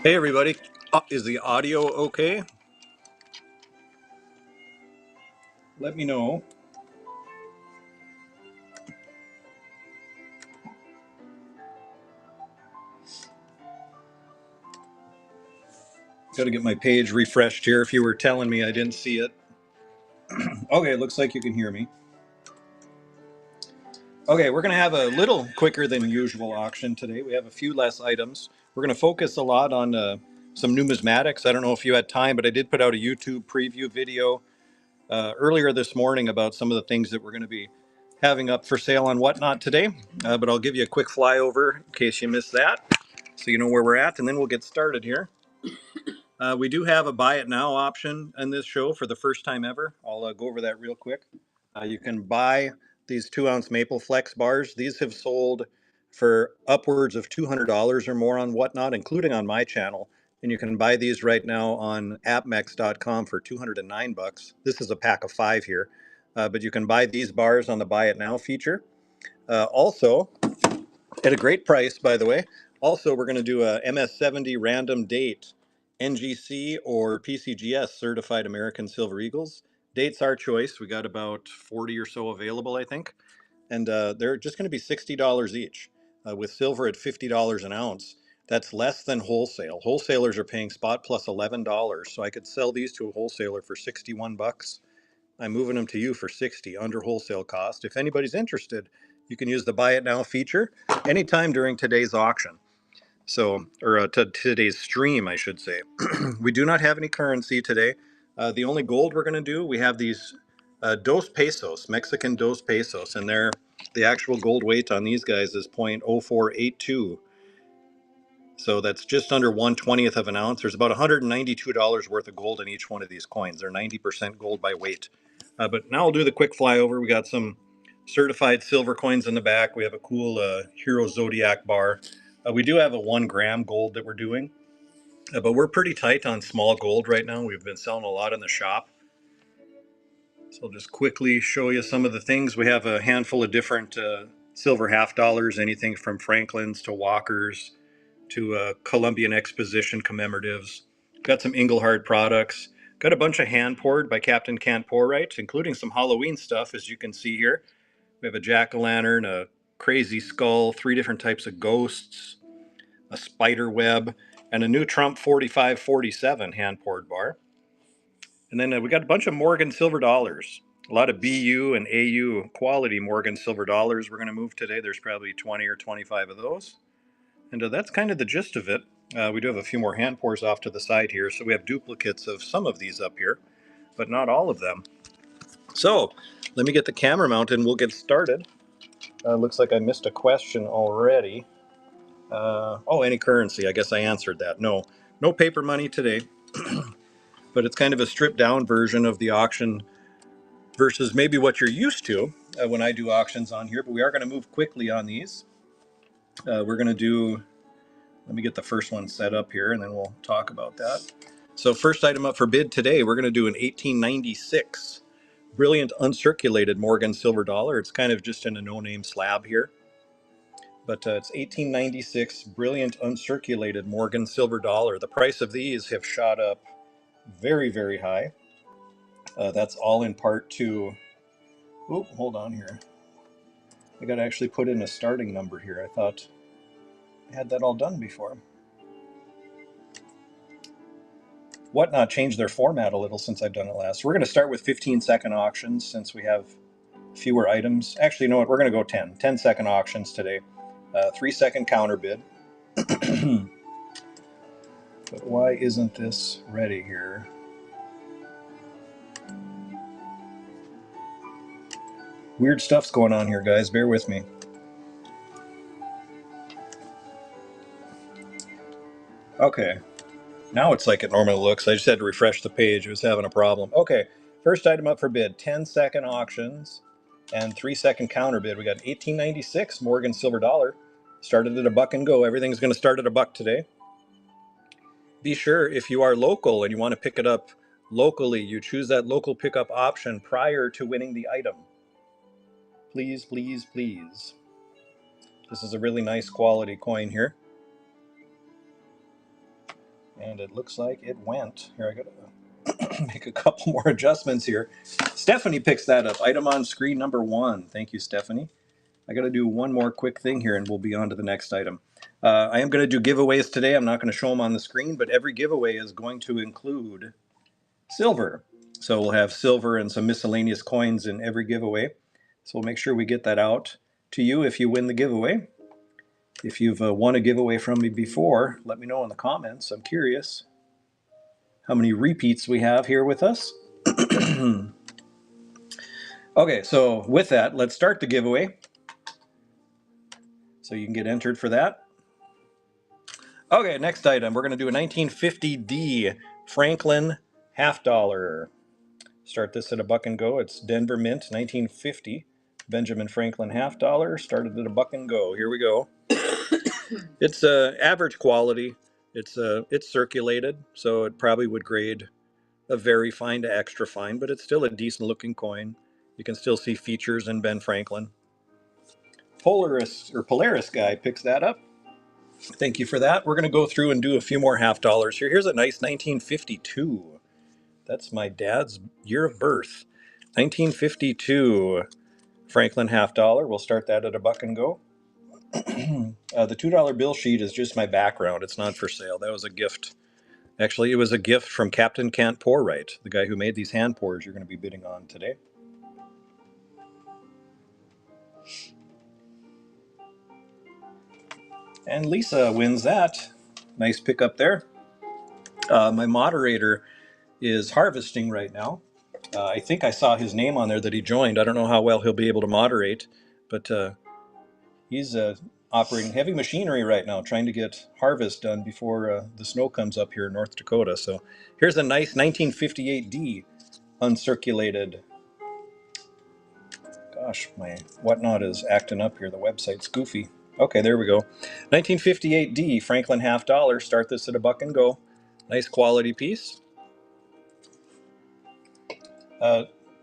Hey everybody, is the audio okay? Let me know. Got to get my page refreshed here if you were telling me I didn't see it. Okay, it looks like you can hear me. Okay, we're going to have a little quicker than usual auction today. We have a few less items. We're going to focus a lot on some numismatics. I don't know if you had time, but I did put out a YouTube preview video earlier this morning about some of the things that we're going to be having up for sale on Whatnot today. But I'll give you a quick flyover in case you missed that, so you know where we're at, and then we'll get started here. We do have a buy it now option in this show for the first time ever. I'll go over that real quick. You can buy these 2-ounce Maple Flex bars. These have sold for upwards of $200 or more on Whatnot, including on my channel. And you can buy these right now on appmex.com for 209 bucks. This is a pack of 5 here. But you can buy these bars on the buy it now feature. Also, at a great price, by the way. Also, we're going to do a MS70 random date, NGC or PCGS certified American Silver Eagles. Dates our choice. We got about 40 or so available, I think. And they're just going to be $60 each, with silver at $50 an ounce. That's less than wholesale. Wholesalers are paying spot plus $11. So I could sell these to a wholesaler for 61 bucks. I'm moving them to you for 60 under wholesale cost. If anybody's interested, you can use the buy it now feature anytime during today's auction. So, or today's stream, I should say. We do not have any currency today. The only gold we're going to do, we have these dos pesos, Mexican dos pesos, and the actual gold weight on these guys is 0.0482. So that's just under 1/20th of an ounce. There's about $192 worth of gold in each one of these coins. They're 90% gold by weight. But now I'll do the quick flyover. We got some certified silver coins in the back. We have a cool Hero Zodiac bar. We do have a 1 gram gold that we're doing, but we're pretty tight on small gold right now. We've been selling a lot in the shop. So I'll just quickly show you some of the things. We have a handful of different silver half dollars, anything from Franklin's to Walker's to Columbian Exposition commemoratives. Got some Engelhard products. Got a bunch of hand poured by Captain Can't Pour Right, including some Halloween stuff, as you can see here. We have a jack-o'-lantern, a crazy skull, 3 different types of ghosts, a spider web, and a new Trump 4547 hand poured bar. And then we got a bunch of Morgan silver dollars. A lot of BU and AU quality Morgan silver dollars we're going to move today. There's probably 20 or 25 of those. And that's kind of the gist of it. We do have a few more hand pours off to the side here, so we have duplicates of some of these up here, but not all of them. So let me get the camera mounted and we'll get started. Looks like I missed a question already. Oh, any currency. I guess I answered that. No, no paper money today, but it's kind of a stripped down version of the auction versus maybe what you're used to when I do auctions on here, but we are going to move quickly on these. We're going to do, let me get the first one set up here and then we'll talk about that. So first item up for bid today, we're going to do an 1896 brilliant uncirculated Morgan silver dollar. It's kind of just in a no-name slab here, but it's 1896 brilliant uncirculated Morgan silver dollar. The price of these have shot up very, very high. That's all in part to, oh, hold on here. I got to actually put in a starting number here. I thought I had that all done before. Whatnot changed their format a little since I've done it last. We're going to start with 15-second auctions since we have fewer items. Actually, you know what? We're going to go 10-second auctions today. 3-second counter bid. But why isn't this ready here? Weird stuff's going on here, guys. Bear with me. Okay. Now it's like it normally looks. I just had to refresh the page. It was having a problem. Okay. First item up for bid. 10-second auctions and 3-second counter bid. We got 1896 Morgan silver dollar. Started at $1 and go. Everything's going to start at $1 today. Be sure if you are local and you want to pick it up locally, you choose that local pickup option prior to winning the item. Please, please, please. This is a really nice quality coin here. And it looks like it went. Here, I gotta make a couple more adjustments here. Stephanie picks that up. Item on screen number 1. Thank you, Stephanie. I got to do one more quick thing here and we'll be on to the next item. I am going to do giveaways today. I'm not going to show them on the screen, but every giveaway is going to include silver. So we'll have silver and some miscellaneous coins in every giveaway. So we'll make sure we get that out to you if you win the giveaway. If you've won a giveaway from me before, let me know in the comments. I'm curious how many repeats we have here with us. Okay, so with that, let's start the giveaway. So you can get entered for that. Okay, next item. We're going to do a 1950D Franklin half dollar. Start this at a buck and go. It's Denver Mint 1950 Benjamin Franklin half dollar. Started at a buck and go. Here we go. It's average quality. It's circulated, so it probably would grade a very fine to extra fine, but it's still a decent looking coin. You can still see features in Ben Franklin. Polaris guy picks that up. Thank you for that. We're going to go through and do a few more half dollars here. Here's a nice 1952. That's my dad's year of birth. 1952 Franklin half dollar. We'll start that at a buck and go. The $2 bill sheet is just my background. It's not for sale. That was a gift. Actually, it was a gift from Captain Can't Pour Right, the guy who made these hand pours you're going to be bidding on today. And Lisa wins that. Nice pickup there. My moderator is harvesting right now. I think I saw his name on there that he joined. I don't know how well he'll be able to moderate, but he's operating heavy machinery right now, trying to get harvest done before the snow comes up here in North Dakota. So here's a nice 1958D uncirculated. Gosh, my whatnot is acting up here. The website's goofy. Okay, there we go. 1958D Franklin half dollar. Start this at a buck and go. Nice quality piece.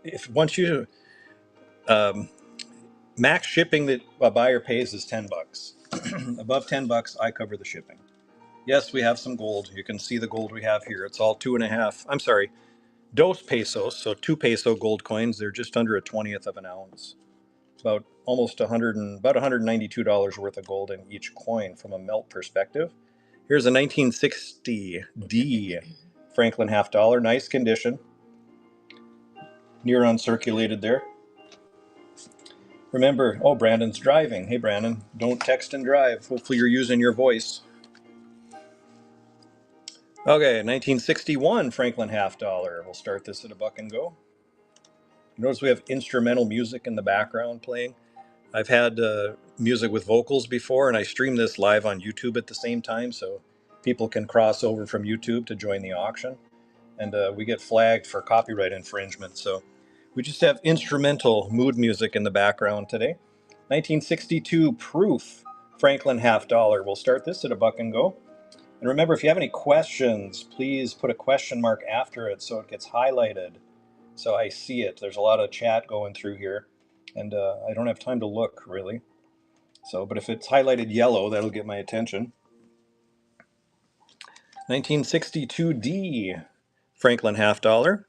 If once you max shipping that a buyer pays is $10. Above $10, I cover the shipping. Yes, we have some gold. You can see the gold we have here. It's all 2.5. I'm sorry, 2 pesos. So 2 peso gold coins. They're just under a 20th of an ounce. About almost about $192 worth of gold in each coin from a melt perspective. Here's a 1960D Franklin half dollar. Nice condition. Near uncirculated there. Remember, oh, Brandon's driving. Hey, Brandon, don't text and drive. Hopefully you're using your voice. Okay, 1961 Franklin half dollar. We'll start this at a buck and go. Notice we have instrumental music in the background playing. I've had music with vocals before, and I stream this live on YouTube at the same time, so people can cross over from YouTube to join the auction. And we get flagged for copyright infringement, so we just have instrumental mood music in the background today. 1962 Proof Franklin half dollar. We'll start this at a buck and go. And remember, if you have any questions, please put a question mark after it so it gets highlighted so I see it. There's a lot of chat going through here, and I don't have time to look, really. So, but if it's highlighted yellow, that'll get my attention. 1962D Franklin half dollar.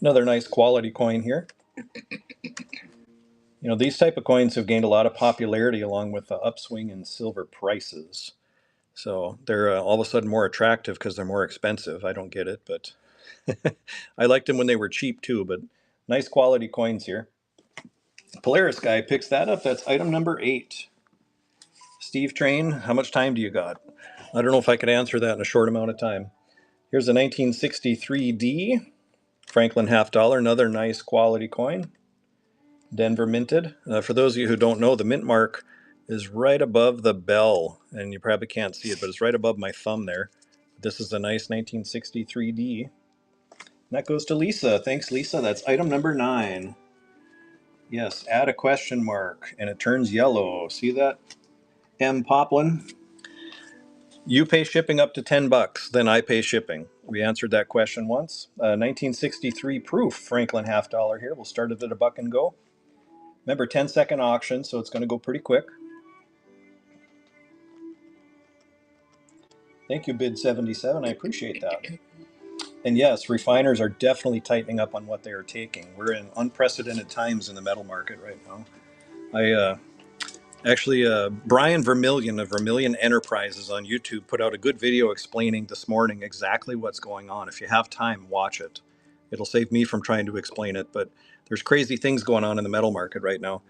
Another nice quality coin here. You know, these type of coins have gained a lot of popularity along with the upswing in silver prices. So they're all of a sudden more attractive because they're more expensive. I don't get it, but I liked them when they were cheap too, but nice quality coins here. Polaris guy picks that up. That's item number 8. Steve Train, how much time do you got? I don't know if I could answer that in a short amount of time. Here's a 1963D Franklin half dollar, another nice quality coin. Denver minted. For those of you who don't know, the mint mark is right above the bell, and you probably can't see it, but it's right above my thumb there. This is a nice 1963D. And that goes to Lisa. Thanks, Lisa. That's item number 9. Yes, add a question mark, and it turns yellow. See that? M. Poplin. You pay shipping up to $10, then I pay shipping. We answered that question once. 1963 Proof Franklin half dollar here. We'll start it at a buck and go. Remember, 10-second auction, so it's going to go pretty quick. Thank you, Bid 77. I appreciate that. And yes, refiners are definitely tightening up on what they are taking. We're in unprecedented times in the metal market right now. Brian Vermillion of Vermillion Enterprises on YouTube put out a good video explaining this morning exactly what's going on. If you have time, watch it. It'll save me from trying to explain it, but there's crazy things going on in the metal market right now.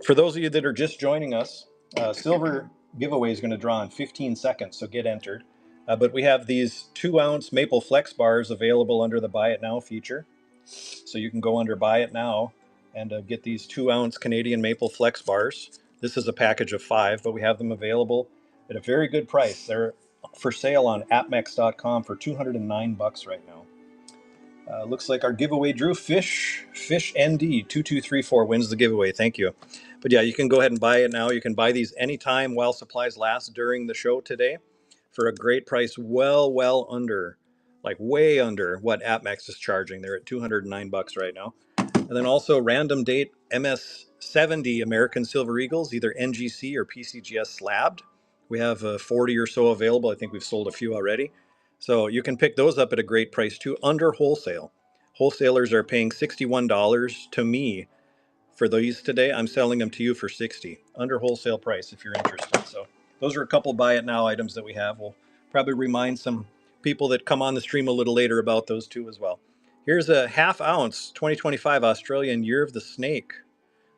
For those of you that are just joining us, silver giveaway is going to draw in 15 seconds, so get entered. But we have these 2-ounce Maple Flex bars available under the Buy It Now feature. So you can go under Buy It Now and get these 2-ounce Canadian Maple Flex bars. This is a package of 5, but we have them available at a very good price. They're for sale on appmex.com for $209 right now. Looks like our giveaway drew Fish ND 2234 wins the giveaway. Thank you. But yeah, you can go ahead and buy it now. You can buy these anytime while supplies last during the show today for a great price, well under, like way under what AppMex is charging. They're at $209 right now. And then also random date MS70 American Silver Eagles, either NGC or PCGS slabbed. We have 40 or so available. I think we've sold a few already. So you can pick those up at a great price too, under wholesale. Wholesalers are paying $61 to me for these today. I'm selling them to you for $60, under wholesale price if you're interested. So those are a couple buy it now items that we have. We'll probably remind some people that come on the stream a little later about those too as well. Here's a 1/2 ounce 2025 Australian Year of the Snake.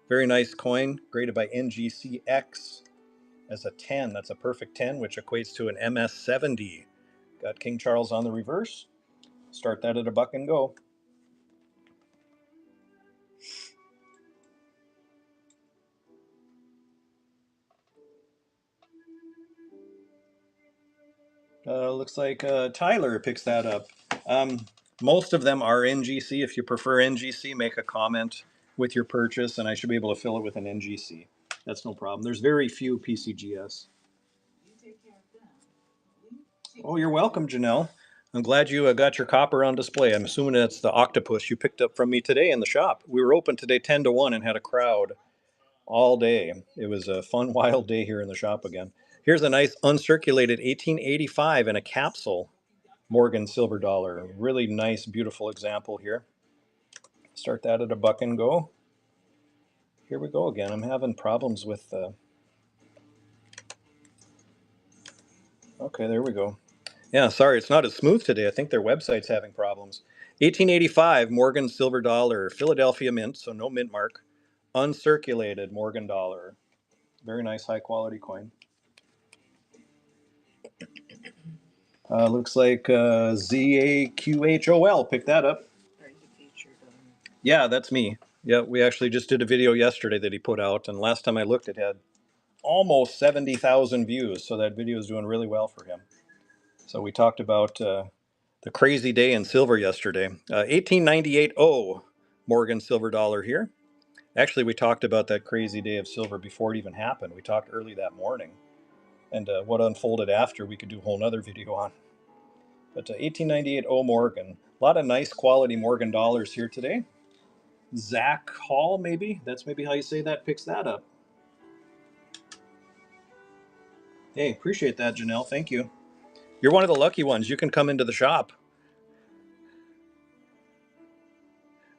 Very nice coin, graded by NGCX as a 10. That's a perfect 10, which equates to an MS70. Got King Charles on the reverse. Start that at $1 and go. Looks like Tyler picks that up. Most of them are NGC. If you prefer NGC, make a comment with your purchase, and I should be able to fill it with an NGC. That's no problem. There's very few PCGS. Oh, you're welcome, Janelle. I'm glad you got your copper on display. I'm assuming that's the octopus you picked up from me today in the shop. We were open today 10 to 1 and had a crowd all day. It was a fun, wild day here in the shop again. Here's a nice uncirculated 1885 in a capsule Morgan silver dollar. Really nice, beautiful example here. Start that at $1 and go. Here we go again. I'm having problems with okay, there we go. Yeah, sorry, it's not as smooth today. I think their website's having problems. 1885 Morgan silver dollar, Philadelphia mint, so no mint mark. Uncirculated Morgan dollar. Very nice, high quality coin. Looks like ZAQHOL picked that up. Yeah, that's me. Yeah, we actually just did a video yesterday that he put out, and last time I looked, it had almost 70,000 views, so that video is doing really well for him. So we talked about the crazy day in silver yesterday. 1898.0 Morgan silver dollar here. Actually, we talked about that crazy day of silver before it even happened. We talked early that morning. And what unfolded after, we could do a whole nother video on. But 1898.0 Morgan. A lot of nice quality Morgan dollars here today. Zach Hall, maybe? That's maybe how you say that, picks that up. Hey, appreciate that, Janelle. Thank you. You're one of the lucky ones. You can come into the shop.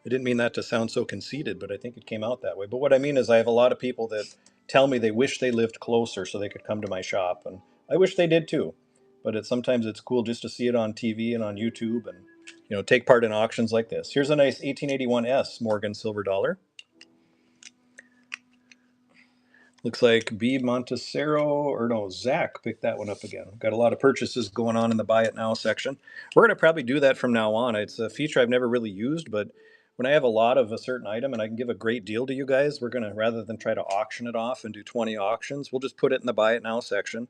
I didn't mean that to sound so conceited, but I think it came out that way. But what I mean is I have a lot of people that tell me they wish they lived closer so they could come to my shop. And I wish they did too. But sometimes it's cool just to see it on TV and on YouTube and take part in auctions like this. Here's a nice 1881S Morgan silver dollar. Looks like B. Montesero, or no, Zach picked that one up again. Got a lot of purchases going on in the Buy It Now section. We're going to probably do that from now on. It's a feature I've never really used, but when I have a lot of a certain item and I can give a great deal to you guys, we're going to, rather than try to auction it off and do 20 auctions, we'll just put it in the Buy It Now section.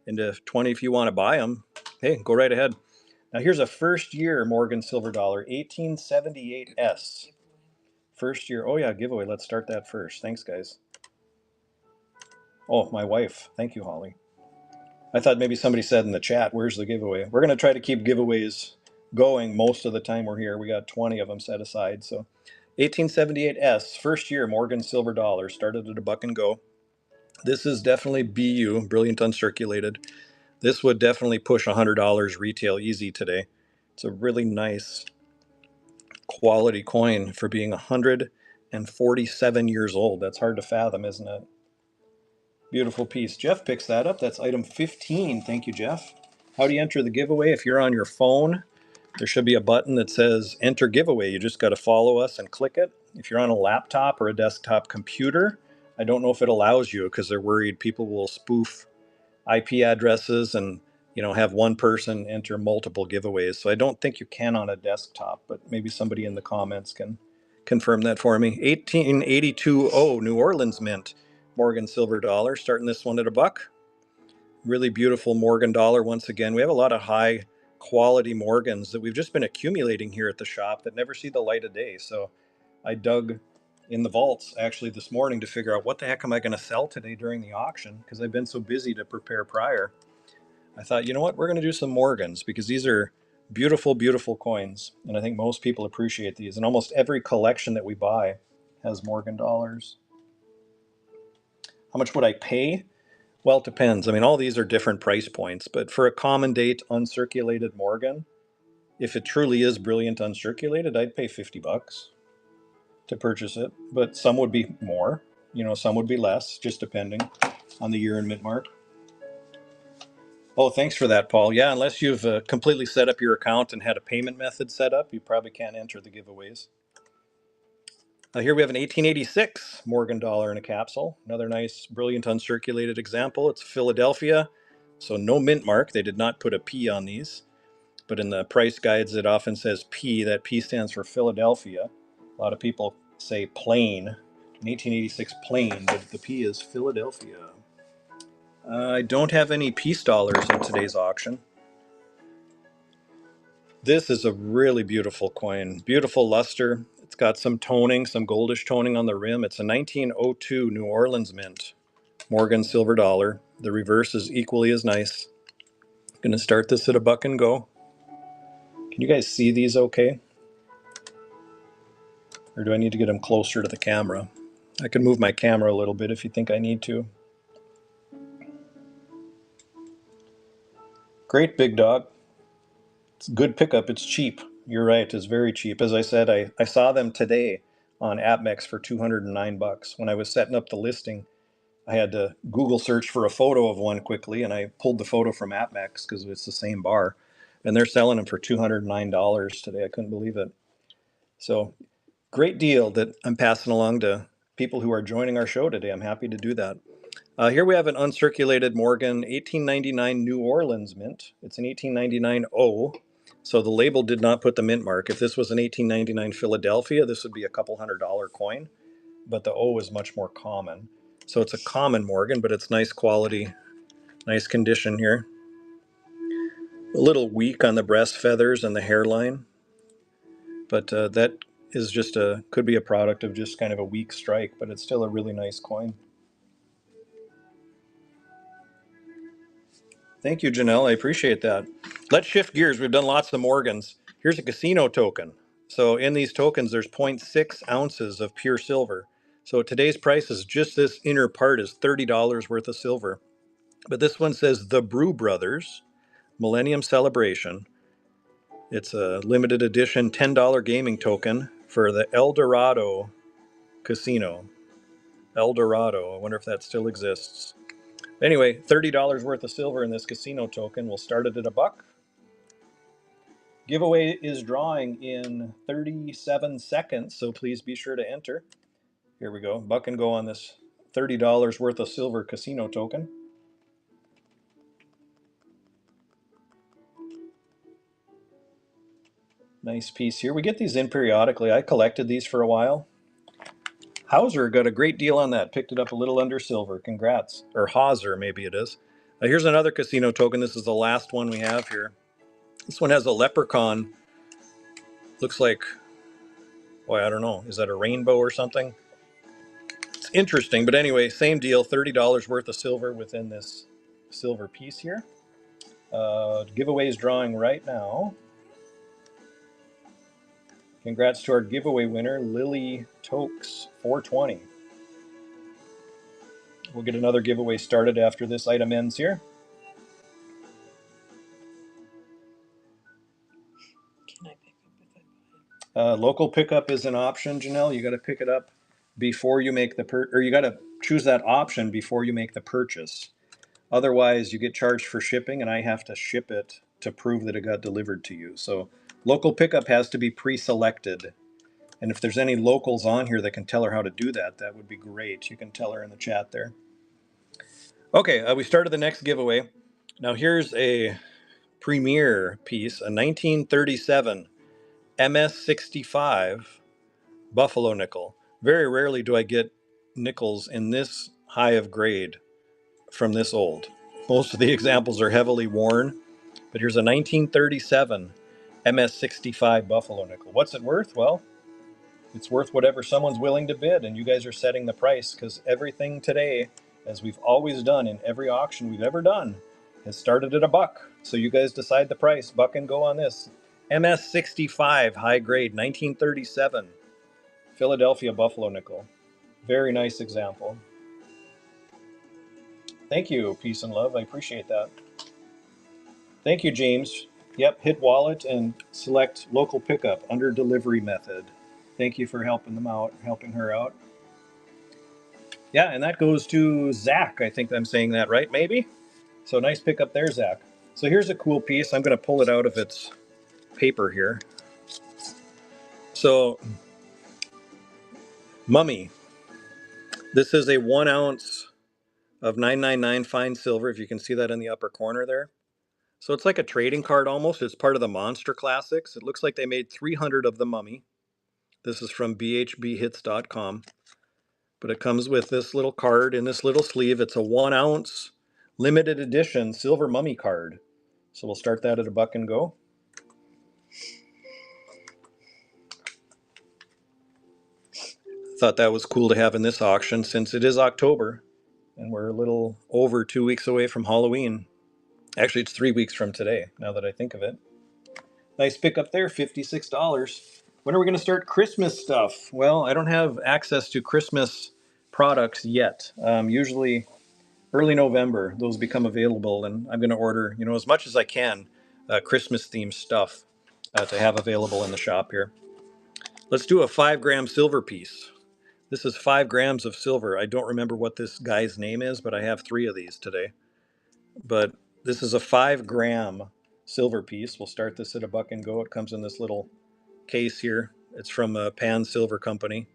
And if 20, if you want to buy them, hey, go right ahead. Now here's a first year Morgan silver dollar, 1878S. First year, oh yeah, giveaway. Let's start that first. Thanks, guys. Oh, my wife. Thank you, Holly. I thought maybe somebody said in the chat, where's the giveaway? We're going to try to keep giveaways going most of the time we're here. We got 20 of them set aside. So 1878S, first year Morgan silver dollar, started at $1 and go. This is definitely BU, brilliant uncirculated. This would definitely push $100 retail easy today. It's a really nice quality coin for being 147 years old. That's hard to fathom, isn't it? Beautiful piece. Jeff picks that up. That's item 15. Thank you, Jeff. How do you enter the giveaway? If you're on your phone, there should be a button that says enter giveaway. You just got to follow us and click it. If you're on a laptop or a desktop computer, I don't know if it allows you because they're worried people will spoof IP addresses and have one person enter multiple giveaways. So I don't think you can on a desktop, but maybe somebody in the comments can confirm that for me. 1882 New Orleans Mint Morgan silver dollar, starting this one at $1. Really beautiful Morgan dollar once again. We have a lot of high quality Morgans that we've just been accumulating here at the shop that never see the light of day. So I dug in the vaults actually this morning to figure out what the heck am I going to sell today during the auction, because I've been so busy to prepare prior. I thought, you know what, we're going to do some Morgans because these are beautiful, beautiful coins. And I think most people appreciate these. And almost every collection that we buy has Morgan dollars. How much would I pay? Well, it depends. I mean, all these are different price points, but for a common date uncirculated Morgan, if it truly is brilliant uncirculated, I'd pay $50 to purchase it. But some would be more, some would be less, just depending on the year and mint mark. Oh, thanks for that, Paul. Yeah, unless you've completely set up your account and had a payment method set up, you probably can't enter the giveaways. Here we have an 1886 Morgan dollar in a capsule. Another nice, brilliant uncirculated example. It's Philadelphia, so no mint mark. They did not put a P on these, but in the price guides it often says P. That P stands for Philadelphia. A lot of people say plain, an 1886 plain, but the P is Philadelphia. I don't have any peace dollars in today's auction. This is a really beautiful coin. Beautiful luster. It's got some toning, some goldish toning on the rim. It's a 1902 New Orleans mint. Morgan silver dollar. The reverse is equally as nice. Going to start this at $1 and go. Can you guys see these okay? Or do I need to get them closer to the camera? I can move my camera a little bit if you think I need to. Great big dog. It's a good pickup. It's cheap. You're right. It's very cheap. As I said, I saw them today on AppMex for $209. When I was setting up the listing, I had to Google search for a photo of one quickly, and I pulled the photo from AppMex because it's the same bar. And they're selling them for $209 today. I couldn't believe it. So great deal that I'm passing along to people who are joining our show today. I'm happy to do that. Here we have an uncirculated Morgan 1899 New Orleans mint. It's an 1899 O. So the label did not put the mint mark. If this was an 1899 Philadelphia, this would be a couple $100 coin, but the O is much more common. So it's a common Morgan, but it's nice quality, nice condition here. A little weak on the breast feathers and the hairline, but that is just could be a product of just kind of a weak strike, but it's still a really nice coin. Thank you, Janelle. I appreciate that. Let's shift gears. We've done lots of Morgans. Here's a casino token. So in these tokens, there's 0.6 ounces of pure silver. So today's price is just this inner part is $30 worth of silver. But this one says the Brew Brothers Millennium Celebration. It's a limited edition $10 gaming token for the El Dorado Casino. El Dorado. I wonder if that still exists. Anyway, $30 worth of silver in this casino token. We'll start it at $1. Giveaway is drawing in 37 seconds, so please be sure to enter. Here we go. $1 and go on this $30 worth of silver casino token. Nice piece here. We get these in periodically. I collected these for a while. Hauser got a great deal on that. Picked it up a little under silver. Congrats. Or Hauser, maybe it is. Here's another casino token. This is the last one we have here. This one has a leprechaun. Looks like, boy, I don't know. Is that a rainbow or something? It's interesting, but anyway, same deal. $30 worth of silver within this silver piece here. Giveaway is drawing right now. Congrats to our giveaway winner, Lily Tokes 420. We'll get another giveaway started after this item ends here. Local pickup is an option, Janelle. You got to pick it up before you make the or you got to choose that option before you make the purchase. Otherwise, you get charged for shipping, and I have to ship it to prove that it got delivered to you. So local pickup has to be pre-selected. And if there's any locals on here that can tell her how to do that, that would be great. You can tell her in the chat there. Okay, we started the next giveaway. Now here's a premier piece, a 1937 MS65 Buffalo nickel. Very rarely do I get nickels in this high of grade from this old. Most of the examples are heavily worn, but here's a 1937 MS65 Buffalo nickel. What's it worth? Well, it's worth whatever someone's willing to bid, and you guys are setting the price because everything today, as we've always done in every auction we've ever done, has started at $1. So you guys decide the price. Buck and go on this. MS65 high grade 1937 Philadelphia Buffalo nickel. Very nice example. Thank you, peace and love. I appreciate that. Thank you, James. Yep, hit wallet and select local pickup under delivery method. Thank you for helping her out. Yeah, and that goes to Zach. I think I'm saying that right, maybe? So nice pickup there, Zach. So here's a cool piece. I'm going to pull it out of its paper here. So, Mummy. This is a 1 ounce of 999 fine silver, if you can see that in the upper corner there. So it's like a trading card almost. It's part of the Monster Classics. It looks like they made 300 of the Mummy. This is from bhbhits.com. But it comes with this little card in this little sleeve. It's a 1 ounce limited edition silver mummy card. So we'll start that at $1 and go. Thought that was cool to have in this auction since it is October and we're a little over 2 weeks away from Halloween. Actually, it's 3 weeks from today, now that I think of it. Nice pickup there, $56. When are we going to start Christmas stuff? Well, I don't have access to Christmas products yet. Usually early November, those become available, and I'm going to order, as much as I can, Christmas-themed stuff to have available in the shop here. Let's do a 5-gram silver piece. This is 5 grams of silver. I don't remember what this guy's name is, but I have 3 of these today. But this is a 5-gram silver piece. We'll start this at $1 and go. It comes in this little case here. It's from a Pan Silver Company.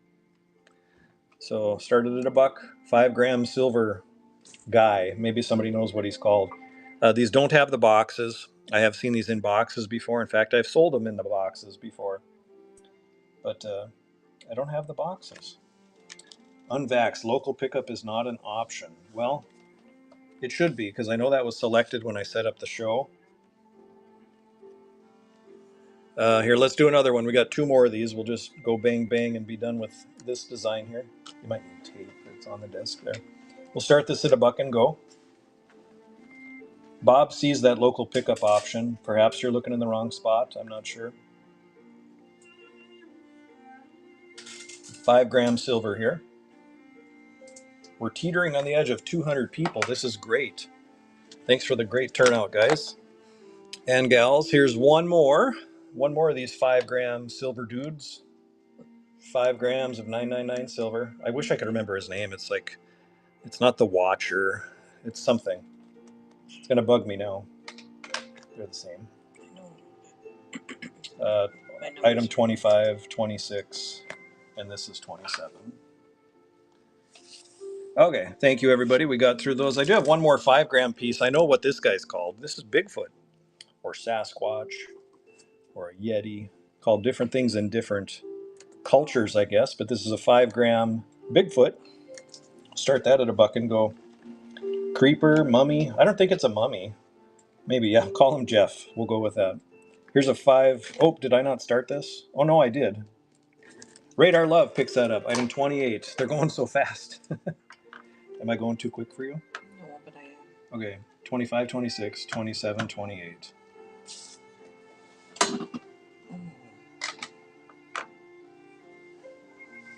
So started at $1, 5-gram silver guy. Maybe somebody knows what he's called. These don't have the boxes. I have seen these in boxes before. In fact, I've sold them in the boxes before. But I don't have the boxes. Unvaxxed, local pickup is not an option. Well, it should be, because I know that was selected when I set up the show. Here, let's do another one. We got 2 more of these. We'll just go bang, bang, and be done with this design here. You might need tape. It's on the desk there. We'll start this at $1 and go. Bob sees that local pickup option. Perhaps you're looking in the wrong spot. I'm not sure. 5-gram silver here. We're teetering on the edge of 200 people. This is great. Thanks for the great turnout, guys and gals. Here's one more of these 5-gram silver dudes. 5 grams of 999 silver. I wish I could remember his name. It's not the Watcher. It's something. It's gonna bug me now. They're the same. Item 25, 26, and this is 27. Okay, thank you everybody. We got through those. I do have one more 5-gram piece. I know what this guy's called. This is Bigfoot, or Sasquatch, or a Yeti. Called different things in different cultures, I guess. But this is a 5-gram Bigfoot. Start that at $1 and go. Creeper, mummy. I don't think it's a mummy. Maybe, yeah. Call him Jeff. We'll go with that. Here's a 5. Oh, did I not start this? Oh, no, I did. Radar Love picks that up. Item 28. They're going so fast. Am I going too quick for you? No, but I am. Okay. 25, 26, 27, 28.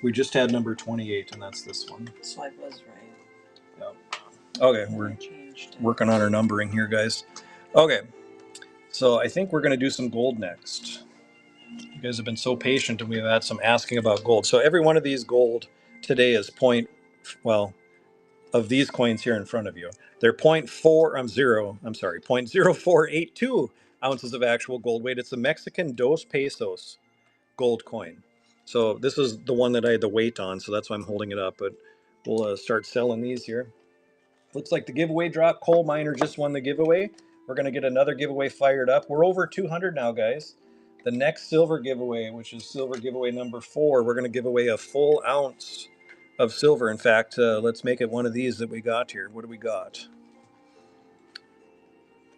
We just had number 28, and that's this one. So I was right. Yep. Okay, we're working on our numbering here, guys. Okay, so I think we're going to do some gold next. You guys have been so patient, and we've had some asking about gold. So every one of these gold today is well, of these coins here in front of you. They're point 0.0482 ounces of actual gold weight. It's the Mexican dos pesos gold coin. So this is the one that I had the weight on, so that's why I'm holding it up. But we'll start selling these here. Looks like the giveaway drop. Coal miner just won the giveaway. We're going to get another giveaway fired up. We're over 200 now, guys. The next silver giveaway, which is silver giveaway number 4, we're going to give away a full ounce of silver. In fact, let's make it one of these that we got here. What do we got?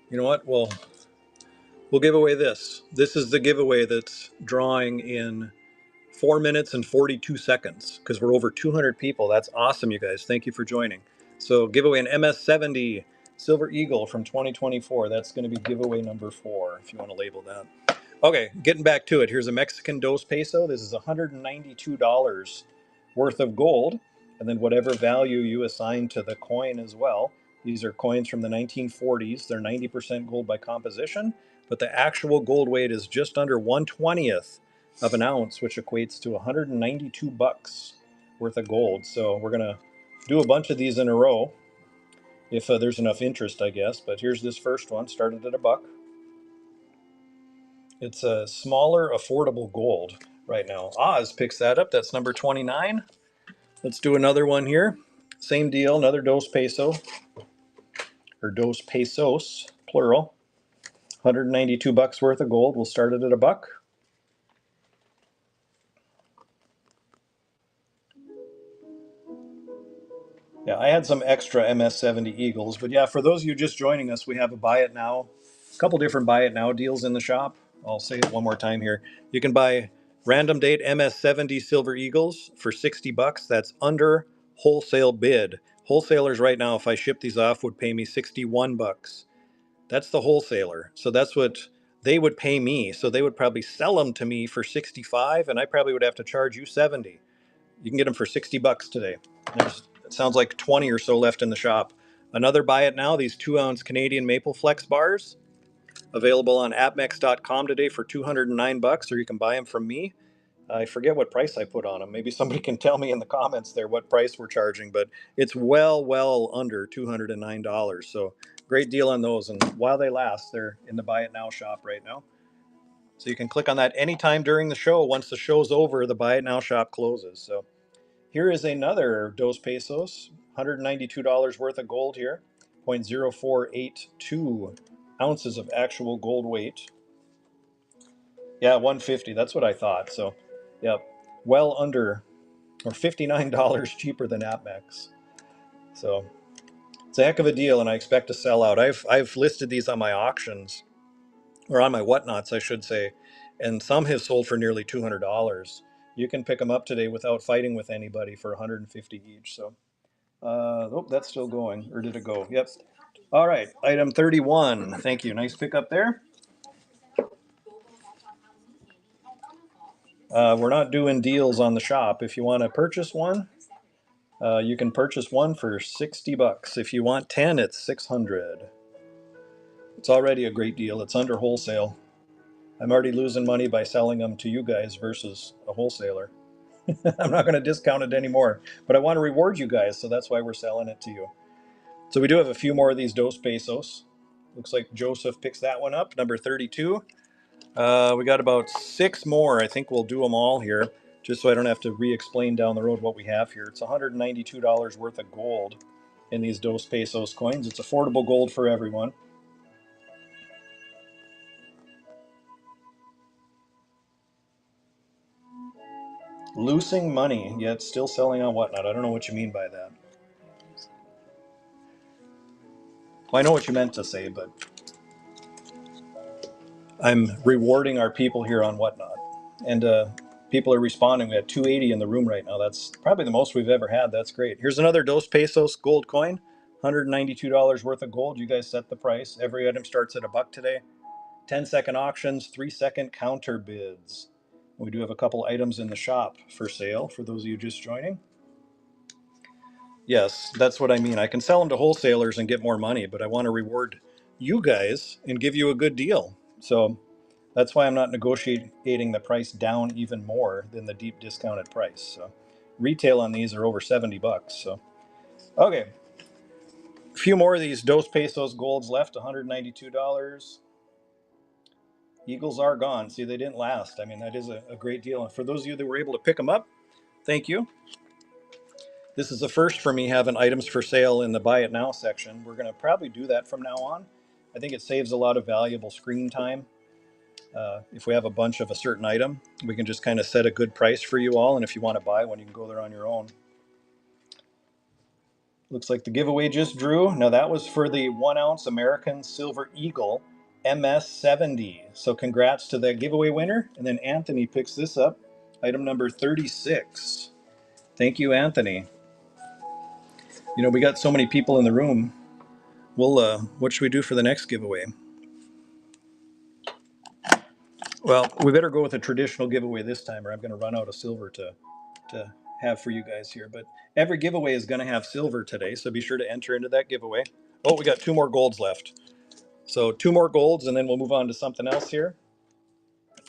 You know what? We'll give away this. This is the giveaway that's drawing in 4 minutes and 42 seconds because we're over 200 people. That's awesome, you guys. Thank you for joining. So, giveaway an MS70 Silver Eagle from 2024. That's going to be giveaway number 4 if you want to label that. Okay, getting back to it. Here's a Mexican dos peso. This is $192 worth of gold, and then whatever value you assign to the coin as well. These are coins from the 1940s. They're 90% gold by composition, but the actual gold weight is just under 1/20th of an ounce, which equates to 192 bucks worth of gold. So we're gonna do a bunch of these in a row if there's enough interest, I guess. But here's this first one, started at $1. It's a smaller, affordable gold right now. Oz picks that up. That's number 29. Let's do another one here. Same deal, another dos peso, or dos pesos, plural. 192 bucks worth of gold. We'll start it at $1. Yeah, I had some extra MS70 Eagles, but yeah, for those of you just joining us, we have a buy it now, a couple different buy it now deals in the shop. I'll say it one more time here. You can buy random date MS70 Silver Eagles for 60 bucks. That's under wholesale bid. Wholesalers right now, if I ship these off, would pay me 61 bucks. That's the wholesaler. So that's what they would pay me. So they would probably sell them to me for 65, and I probably would have to charge you 70. You can get them for 60 bucks today. It sounds like 20 or so left in the shop. Another buy it now, these 2-ounce Canadian Maple Flex bars, available on appmex.com today for 209 bucks, or you can buy them from me. I forget what price I put on them. Maybe somebody can tell me in the comments there what price we're charging, but it's well under $209. So great deal on those. And while they last, they're in the buy it now shop right now. So you can click on that anytime during the show. Once the show's over, the buy it now shop closes. So here is another dos pesos, $192 worth of gold here, 0.0482 ounces of actual gold weight. Yeah, 150. That's what I thought. So, yeah, well under, or $59 cheaper than AppMex. So it's a heck of a deal, and I expect to sell out. I've listed these on my auctions, or on my whatnots, I should say, and some have sold for nearly $200. You can pick them up today without fighting with anybody for 150 each. So. Oh, that's still going. Or did it go? Yep. All right. Item 31. Thank you. Nice pickup there. We're not doing deals on the shop. If you want to purchase one, you can purchase one for 60 bucks. If you want 10, it's 600. It's already a great deal. It's under wholesale. I'm already losing money by selling them to you guys versus a wholesaler. I'm not going to discount it anymore, but I want to reward you guys, so that's why we're selling it to you. So we do have a few more of these dos pesos. Looks like Joseph picks that one up, number 32. We got about 6 more. I think we'll do them all here, just so I don't have to re-explain down the road what we have here. It's $192 worth of gold in these dos pesos coins. It's affordable gold for everyone. Losing money, yet still selling on whatnot. I don't know what you mean by that. Well, I know what you meant to say, but I'm rewarding our people here on whatnot. And people are responding. We have 280 in the room right now. That's probably the most we've ever had. That's great. Here's another dos pesos gold coin, $192 worth of gold. You guys set the price. Every item starts at $1 today. 10-second auctions, 3-second counter bids. We do have a couple items in the shop for sale for those of you just joining. Yes, that's what I mean. I can sell them to wholesalers and get more money, but I want to reward you guys and give you a good deal. So That's why I'm not negotiating the price down even more than the deep discounted price. So retail on these are over 70 bucks. So, okay. A few more of these Dos Pesos golds left, $192. Eagles are gone. See, they didn't last. I mean, that is a great deal. And for those of you that were able to pick them up, thank you. This is the first for me having items for sale in the Buy It Now section. We're going to probably do that from now on. I think it saves a lot of valuable screen time. If we have a bunch of a certain item, we can just kind of set a good price for you all. And if you want to buy one, you can go there on your own. Looks like the giveaway just drew. Now that was for the 1 ounce American Silver Eagle MS70. So congrats to that giveaway winner. And then Anthony picks this up, item number 36. Thank you, Anthony. You know, we got so many people in the room. Well, what should we do for the next giveaway? Well, we better go with a traditional giveaway this time, or I'm going to run out of silver to have for you guys here. But every giveaway is going to have silver today, so be sure to enter into that giveaway. Oh, we got 2 more golds left. So 2 more golds, and then we'll move on to something else here.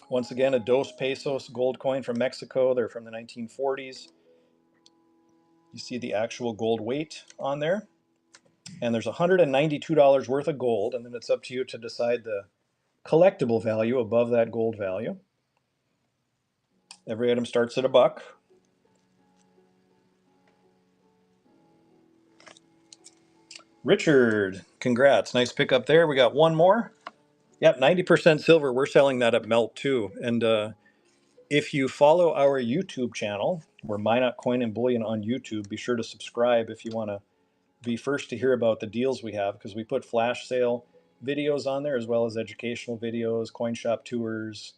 Once again, a Dos Pesos gold coin from Mexico. They're from the 1940s. You see the actual gold weight on there. And there's $192 worth of gold, and then it's up to you to decide the collectible value above that gold value. Every item starts at $1. Richard, congrats. Nice pickup there. We got one more. Yep, 90% silver. We're selling that at Melt too. And if you follow our YouTube channel, we're Minot Coin and Bullion on YouTube, be sure to subscribe if you want to be first to hear about the deals we have, because we put flash sale videos on there as well as educational videos, coin shop tours,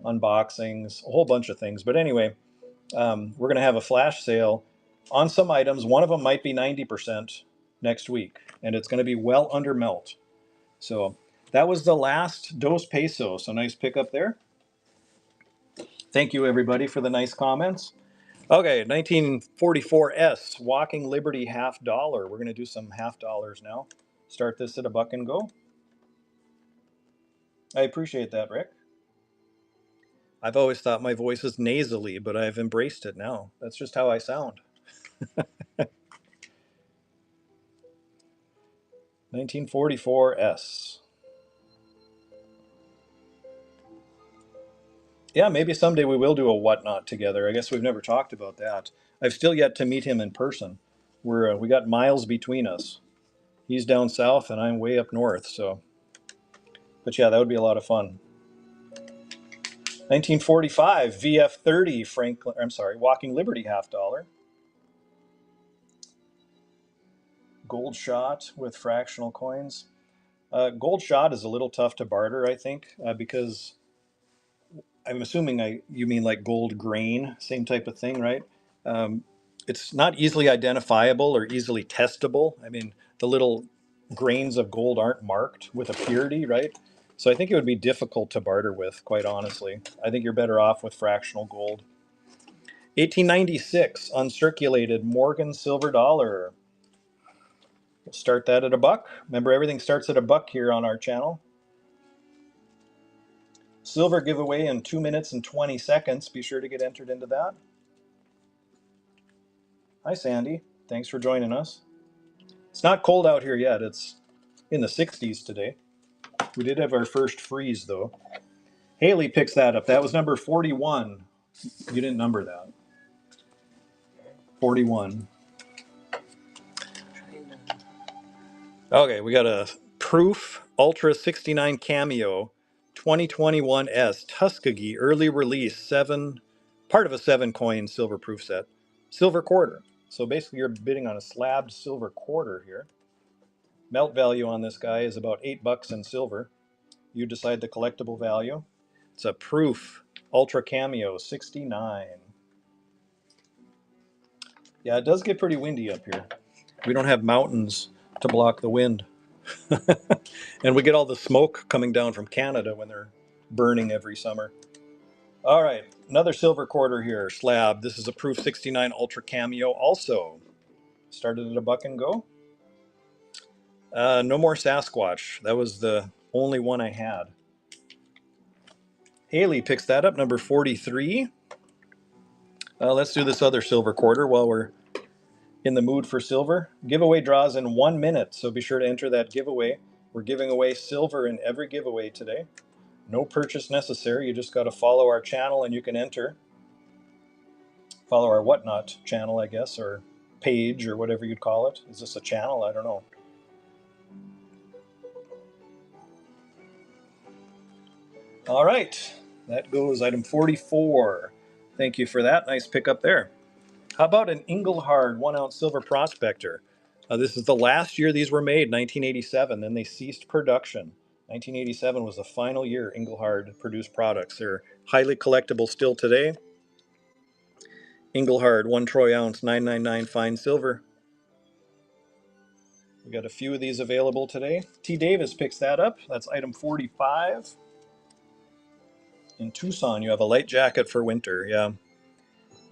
unboxings, a whole bunch of things. But anyway, we're going to have a flash sale on some items. One of them might be 90% next week, and it's going to be well under Melt. So that was the last Dos Pesos. So nice pickup there. Thank you, everybody, for the nice comments. Okay, 1944S, Walking Liberty $1/2. We're going to do some $1/2 now. Start this at $1 and go. I appreciate that, Rick. I've always thought my voice is nasally, but I've embraced it now. That's just how I sound. 1944S. Yeah, maybe someday we will do a whatnot together. I guess we've never talked about that. I've still yet to meet him in person. We got miles between us. He's down south and I'm way up north. So, but yeah, that would be a lot of fun. 1945 VF30 Franklin. I'm sorry, Walking Liberty $1/2. Gold shot with fractional coins. Gold shot is a little tough to barter, I think, because I'm assuming you mean like gold grain, same type of thing, right? Um, it's not easily identifiable or easily testable. I mean, the little grains of gold aren't marked with a purity, right? So I think it would be difficult to barter with, quite honestly. I think you're better off with fractional gold. 1896, uncirculated Morgan silver dollar. We'll start that at $1. Remember, everything starts at $1 here on our channel. Silver giveaway in 2 minutes and 20 seconds. Be sure to get entered into that. Hi, Sandy. Thanks for joining us. It's not cold out here yet. It's in the 60s today. We did have our first freeze, though. Haley picks that up. That was number 41. You didn't number that. 41. Okay, we got a Proof Ultra 69 Cameo 2021S Tuskegee early release, part of a 7-coin silver proof set. Silver quarter. So basically you're bidding on a slabbed silver quarter here. Melt value on this guy is about $8 in silver. You decide the collectible value. It's a Proof Ultra Cameo 69. Yeah, it does get pretty windy up here. We don't have mountains to block the wind. And we get all the smoke coming down from Canada when they're burning every summer. All right, another silver quarter here, slab. This is a Proof 69 Ultra Cameo also. Started at $1 and go. No more Sasquatch. That was the only one I had. Haley picks that up, number 43. Let's do this other silver quarter while we're in the mood for silver. Giveaway draws in 1 minute, so be sure to enter that giveaway. We're giving away silver in every giveaway today. No purchase necessary. You just got to follow our channel and you can enter. Follow our whatnot channel, I guess, or page, or whatever you'd call it. Is this a channel? I don't know. All right, that goes item 44. Thank you for that. Nice pickup there. How about an Engelhard 1-ounce silver prospector? This is the last year these were made, 1987. Then they ceased production. 1987 was the final year Engelhard produced products. They're highly collectible still today. Engelhard 1 troy ounce 999 fine silver. We got a few of these available today. T. Davis picks that up. That's item 45. In Tucson, you have a light jacket for winter. Yeah,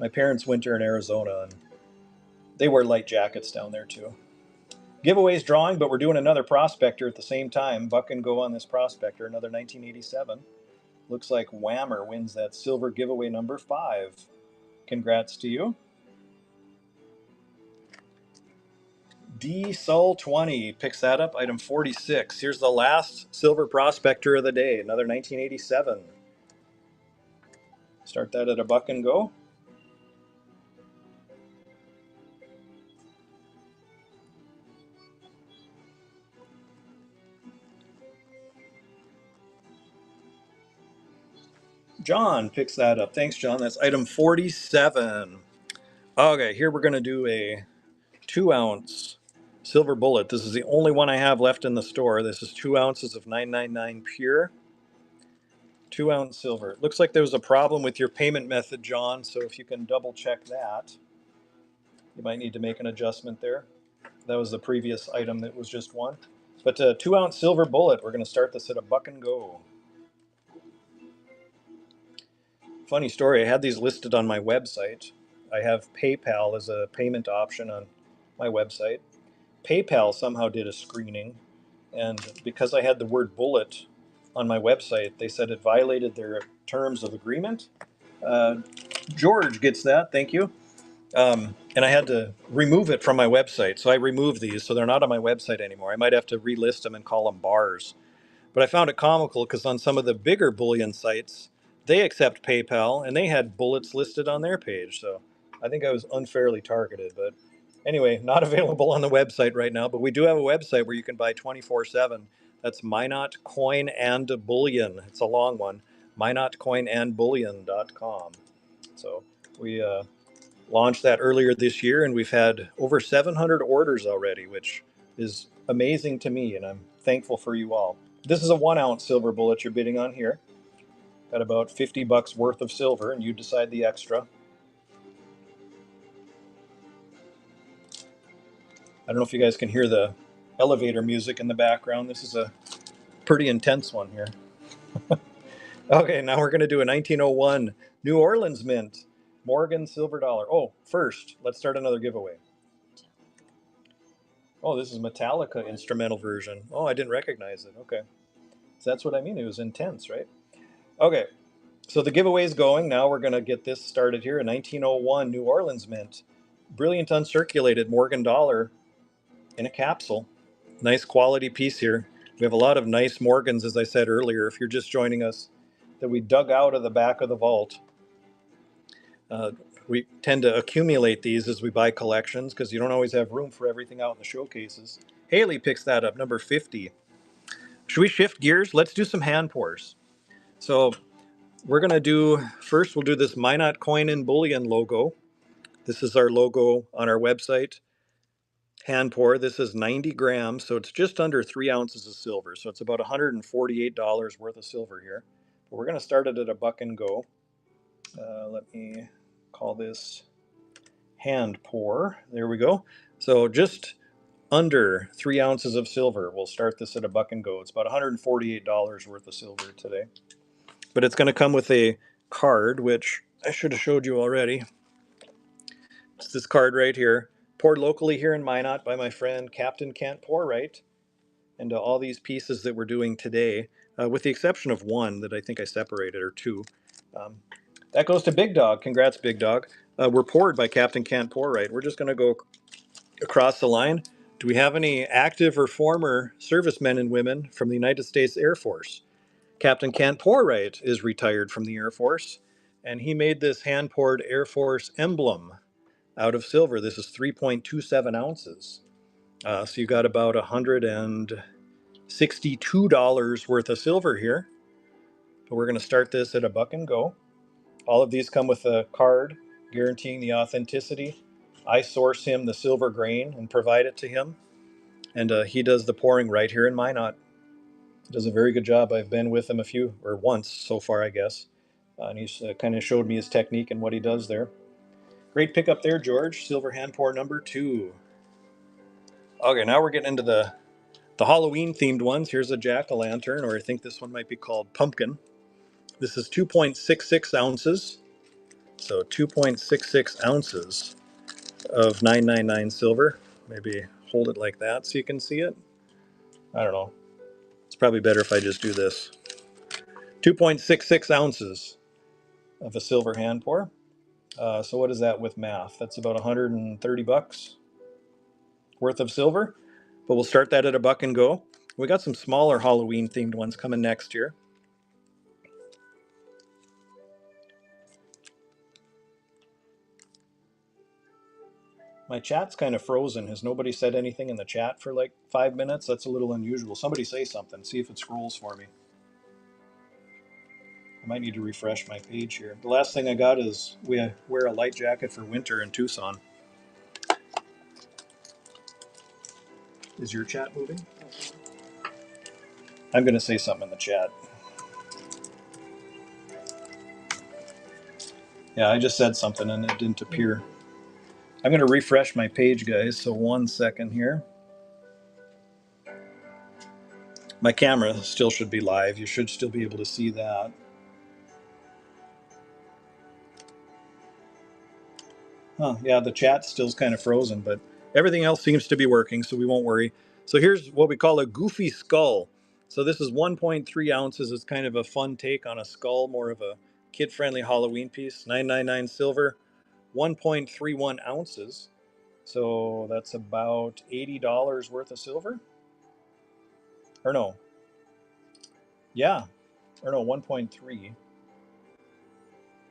my parents winter in Arizona, and they wear light jackets down there too. Giveaways drawing, but we're doing another prospector at the same time. Buck and go on this prospector, another 1987. Looks like Whammer wins that silver giveaway number 5. Congrats to you. D Sol 20 picks that up, item 46. Here's the last silver prospector of the day, another 1987. Start that at a buck and go. John picks that up. Thanks, John. That's item 47. Okay, here we're going to do a 2-ounce silver bullet. This is the only one I have left in the store. This is 2 ounces of 999 pure. 2-ounce silver. Looks like there was a problem with your payment method, John, so if you can double check that, you might need to make an adjustment there. That was the previous item that was just one. But 2-ounce silver bullet, we're going to start this at a buck and go. Funny story, I had these listed on my website. I have PayPal as a payment option on my website. PayPal somehow did a screening, and because I had the word bullet on my website, they said it violated their terms of agreement. George gets that, thank you. And I had to remove it from my website. So I removed these, so they're not on my website anymore. I might have to relist them and call them bars. But I found it comical because on some of the bigger bullion sites, they accept PayPal and they had bullets listed on their page. So I think I was unfairly targeted. But anyway, not available on the website right now. But we do have a website where you can buy 24/7. That's Minot Coin and Bullion. It's a long one. MinotCoinandBullion.com. So we launched that earlier this year, and we've had over 700 orders already, which is amazing to me, and I'm thankful for you all. This is a 1-ounce silver bullet you're bidding on here. Got about 50 bucks worth of silver, and you decide the extra. I don't know if you guys can hear the elevator music in the background. This is a pretty intense one here. Okay, now we're going to do a 1901 New Orleans Mint Morgan silver dollar. Oh, first, let's start another giveaway. Oh, this is Metallica instrumental version. Oh, I didn't recognize it. Okay. So that's what I mean. It was intense, right? Okay. So the giveaway is going. Now we're going to get this started here. A 1901 New Orleans Mint. Brilliant uncirculated Morgan dollar in a capsule. Nice quality piece here. We have a lot of nice Morgans, as I said earlier, if you're just joining us, that we dug out of the back of the vault. We tend to accumulate these as we buy collections because you don't always have room for everything out in the showcases. Haley picks that up, number 50. Should we shift gears? Let's do some hand pours. So we're going to do, first we'll do this Minot Coin and Bullion logo. This is our logo on our website. Hand pour, this is 90 grams, so it's just under 3 ounces of silver. So it's about $148 worth of silver here. But we're going to start it at a buck and go. Let me call this hand pour. There we go. So just under 3 ounces of silver. We'll start this at a buck and go. It's about $148 worth of silver today. But it's going to come with a card, which I should have showed you already. It's this card right here. Poured locally here in Minot by my friend Captain Kent Pourwright. And all these pieces that we're doing today, with the exception of one that I think I separated, or two, um, that goes to Big Dog. Congrats, Big Dog. We're poured by Captain Can't Pour Right. We're just going to go across the line. Do we have any active or former servicemen and women from the United States Air Force? Captain Can't Pour Right is retired from the Air Force, and he made this hand-poured Air Force emblem out of silver. This is 3.27 ounces. So you got about $162 worth of silver here. But we're going to start this at a buck and go. All of these come with a card guaranteeing the authenticity. I source him the silver grain and provide it to him. And he does the pouring right here in Minot. He does a very good job. I've been with him once so far, I guess. And he's kind of showed me his technique and what he does there. Great pickup there, George. Silver hand pour number 2. Okay, now we're getting into the Halloween themed ones. Here's a jack-o'-lantern, or I think this one might be called pumpkin. This is 2.66 ounces. So 2.66 ounces of 999 silver. Maybe hold it like that so you can see it. I don't know. It's probably better if I just do this. 2.66 ounces of a silver hand pour. So what is that with math? That's about 130 bucks worth of silver. But we'll start that at a buck and go. We got some smaller Halloween themed ones coming next year. My chat's kind of frozen. Has nobody said anything in the chat for like 5 minutes? That's a little unusual. Somebody say something. See if it scrolls for me. I might need to refresh my page here. The last thing I got is we wear a light jacket for winter in Tucson. Is your chat moving? I'm going to say something in the chat. Yeah, I just said something and it didn't appear. I'm going to refresh my page, guys. So 1 second here. My camera still should be live. You should still be able to see that. Huh, yeah, the chat still's kind of frozen, but everything else seems to be working, so we won't worry. So here's what we call a goofy skull. So this is 1.3 ounces. It's kind of a fun take on a skull, more of a kid-friendly Halloween piece. 999 silver, 1.31 ounces. So that's about $80 worth of silver? Or no. Yeah. Or no, 1.3.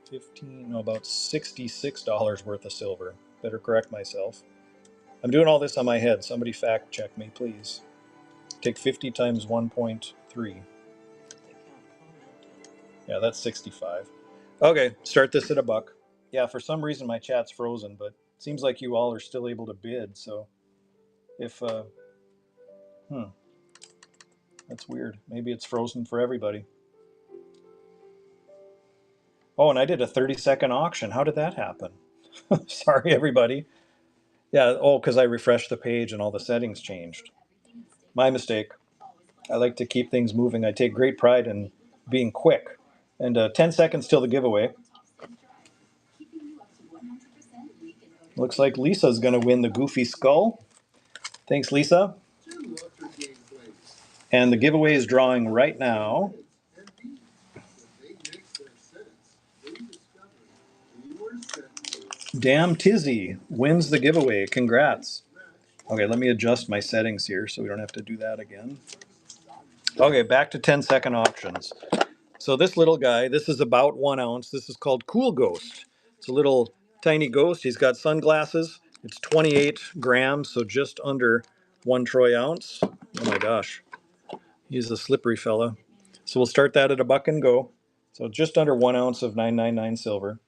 15, no, about $66 worth of silver. Better correct myself. I'm doing all this on my head. Somebody fact check me, please. Take 50 times 1.3. Yeah, that's 65. Okay, start this at a buck. Yeah, for some reason my chat's frozen, but it seems like you all are still able to bid. So if, that's weird. Maybe it's frozen for everybody. Oh, and I did a 30-second auction. How did that happen? Sorry, everybody. Yeah, oh, because I refreshed the page and all the settings changed. My mistake. I like to keep things moving. I take great pride in being quick. And 10 seconds till the giveaway. Looks like Lisa's going to win the Goofy Skull. Thanks, Lisa. And the giveaway is drawing right now. Damn Tizzy wins the giveaway. Congrats. Okay, let me adjust my settings here so we don't have to do that again. Okay, back to 10-second auctions. So this little guy, this is about 1 ounce. This is called Cool Ghost. It's a little tiny ghost. He's got sunglasses. It's 28 grams, so just under 1 troy ounce. Oh my gosh. He's a slippery fella. So we'll start that at a buck and go. So just under 1 ounce of 999 silver.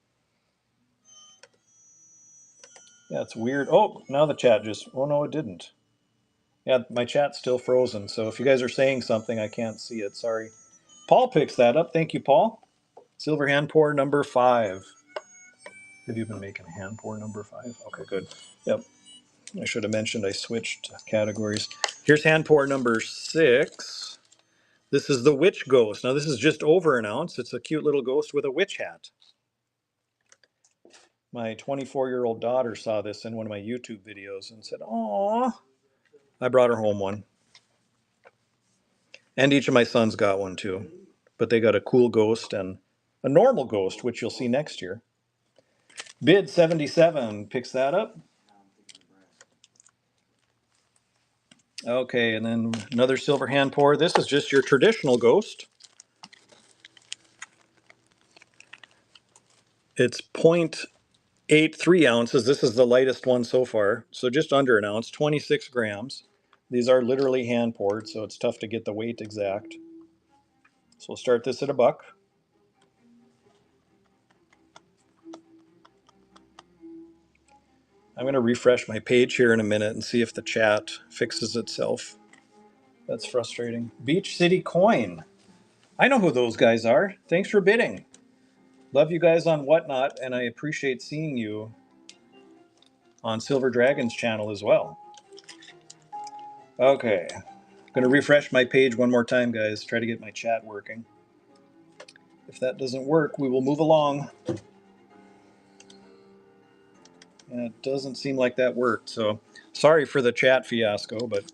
Yeah, it's weird. Oh, now the chat just, oh no, it didn't. Yeah, my chat's still frozen. So if you guys are saying something, I can't see it. Sorry. Paul picks that up. Thank you, Paul. Silver hand pour number 5. Have you been making hand pour number 5? Okay, good. Yep. I should have mentioned I switched categories. Here's hand pour number 6. This is the witch ghost. Now this is just over 1 ounce. It's a cute little ghost with a witch hat. My 24-year-old daughter saw this in one of my YouTube videos and said, "Aw." I brought her home one. And each of my sons got one too. But they got a cool ghost and a normal ghost, which you'll see next year. Bid 77 picks that up. Okay, and then another silver hand pour. This is just your traditional ghost. It's 0.83 ounces. This is the lightest one so far. So just under an ounce, 26 grams. These are literally hand poured, so it's tough to get the weight exact. So we'll start this at $1. I'm going to refresh my page here in a minute and see if the chat fixes itself. That's frustrating. Beach City Coin. I know who those guys are. Thanks for bidding. Love you guys on Whatnot, and I appreciate seeing you on Silver Dragon's channel as well. Okay. I'm going to refresh my page one more time, guys. Try to get my chat working. If that doesn't work, we will move along. And it doesn't seem like that worked, so sorry for the chat fiasco, but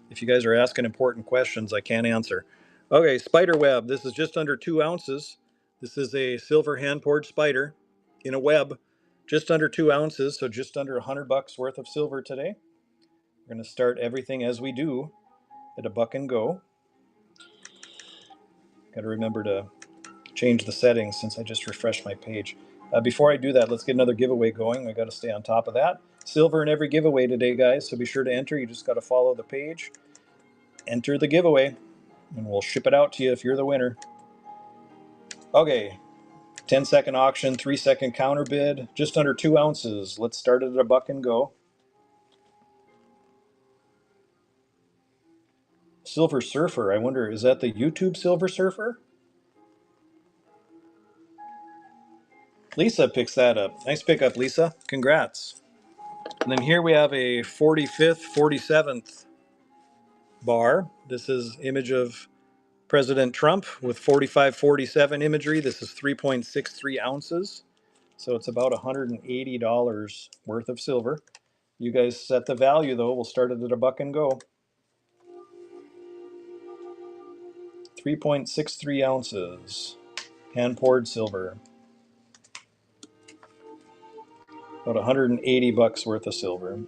if you guys are asking important questions, I can't answer. Okay, spider web. This is just under 2 ounces. This is a silver hand-poured spider in a web, just under 2 ounces, so just under $100 worth of silver today. We're going to start everything as we do at $1 and go. Got to remember to change the settings since I just refreshed my page. Before I do that, let's get another giveaway going. I got to stay on top of that. Silver in every giveaway today, guys, so be sure to enter. You just got to follow the page, enter the giveaway, and we'll ship it out to you if you're the winner. Okay, 10-second auction, 3-second counter bid, just under 2 ounces. Let's start it at $1 and go. Silver Surfer, I wonder, is that the YouTube Silver Surfer? Lisa picks that up. Nice pickup, Lisa. Congrats. And then here we have a 45th, 47th bar. This is image of President Trump with 4547 imagery. This is 3.63 ounces. So it's about $180 worth of silver. You guys set the value though. We'll start it at $1 and go. 3.63 ounces. Hand poured silver. About $180 worth of silver.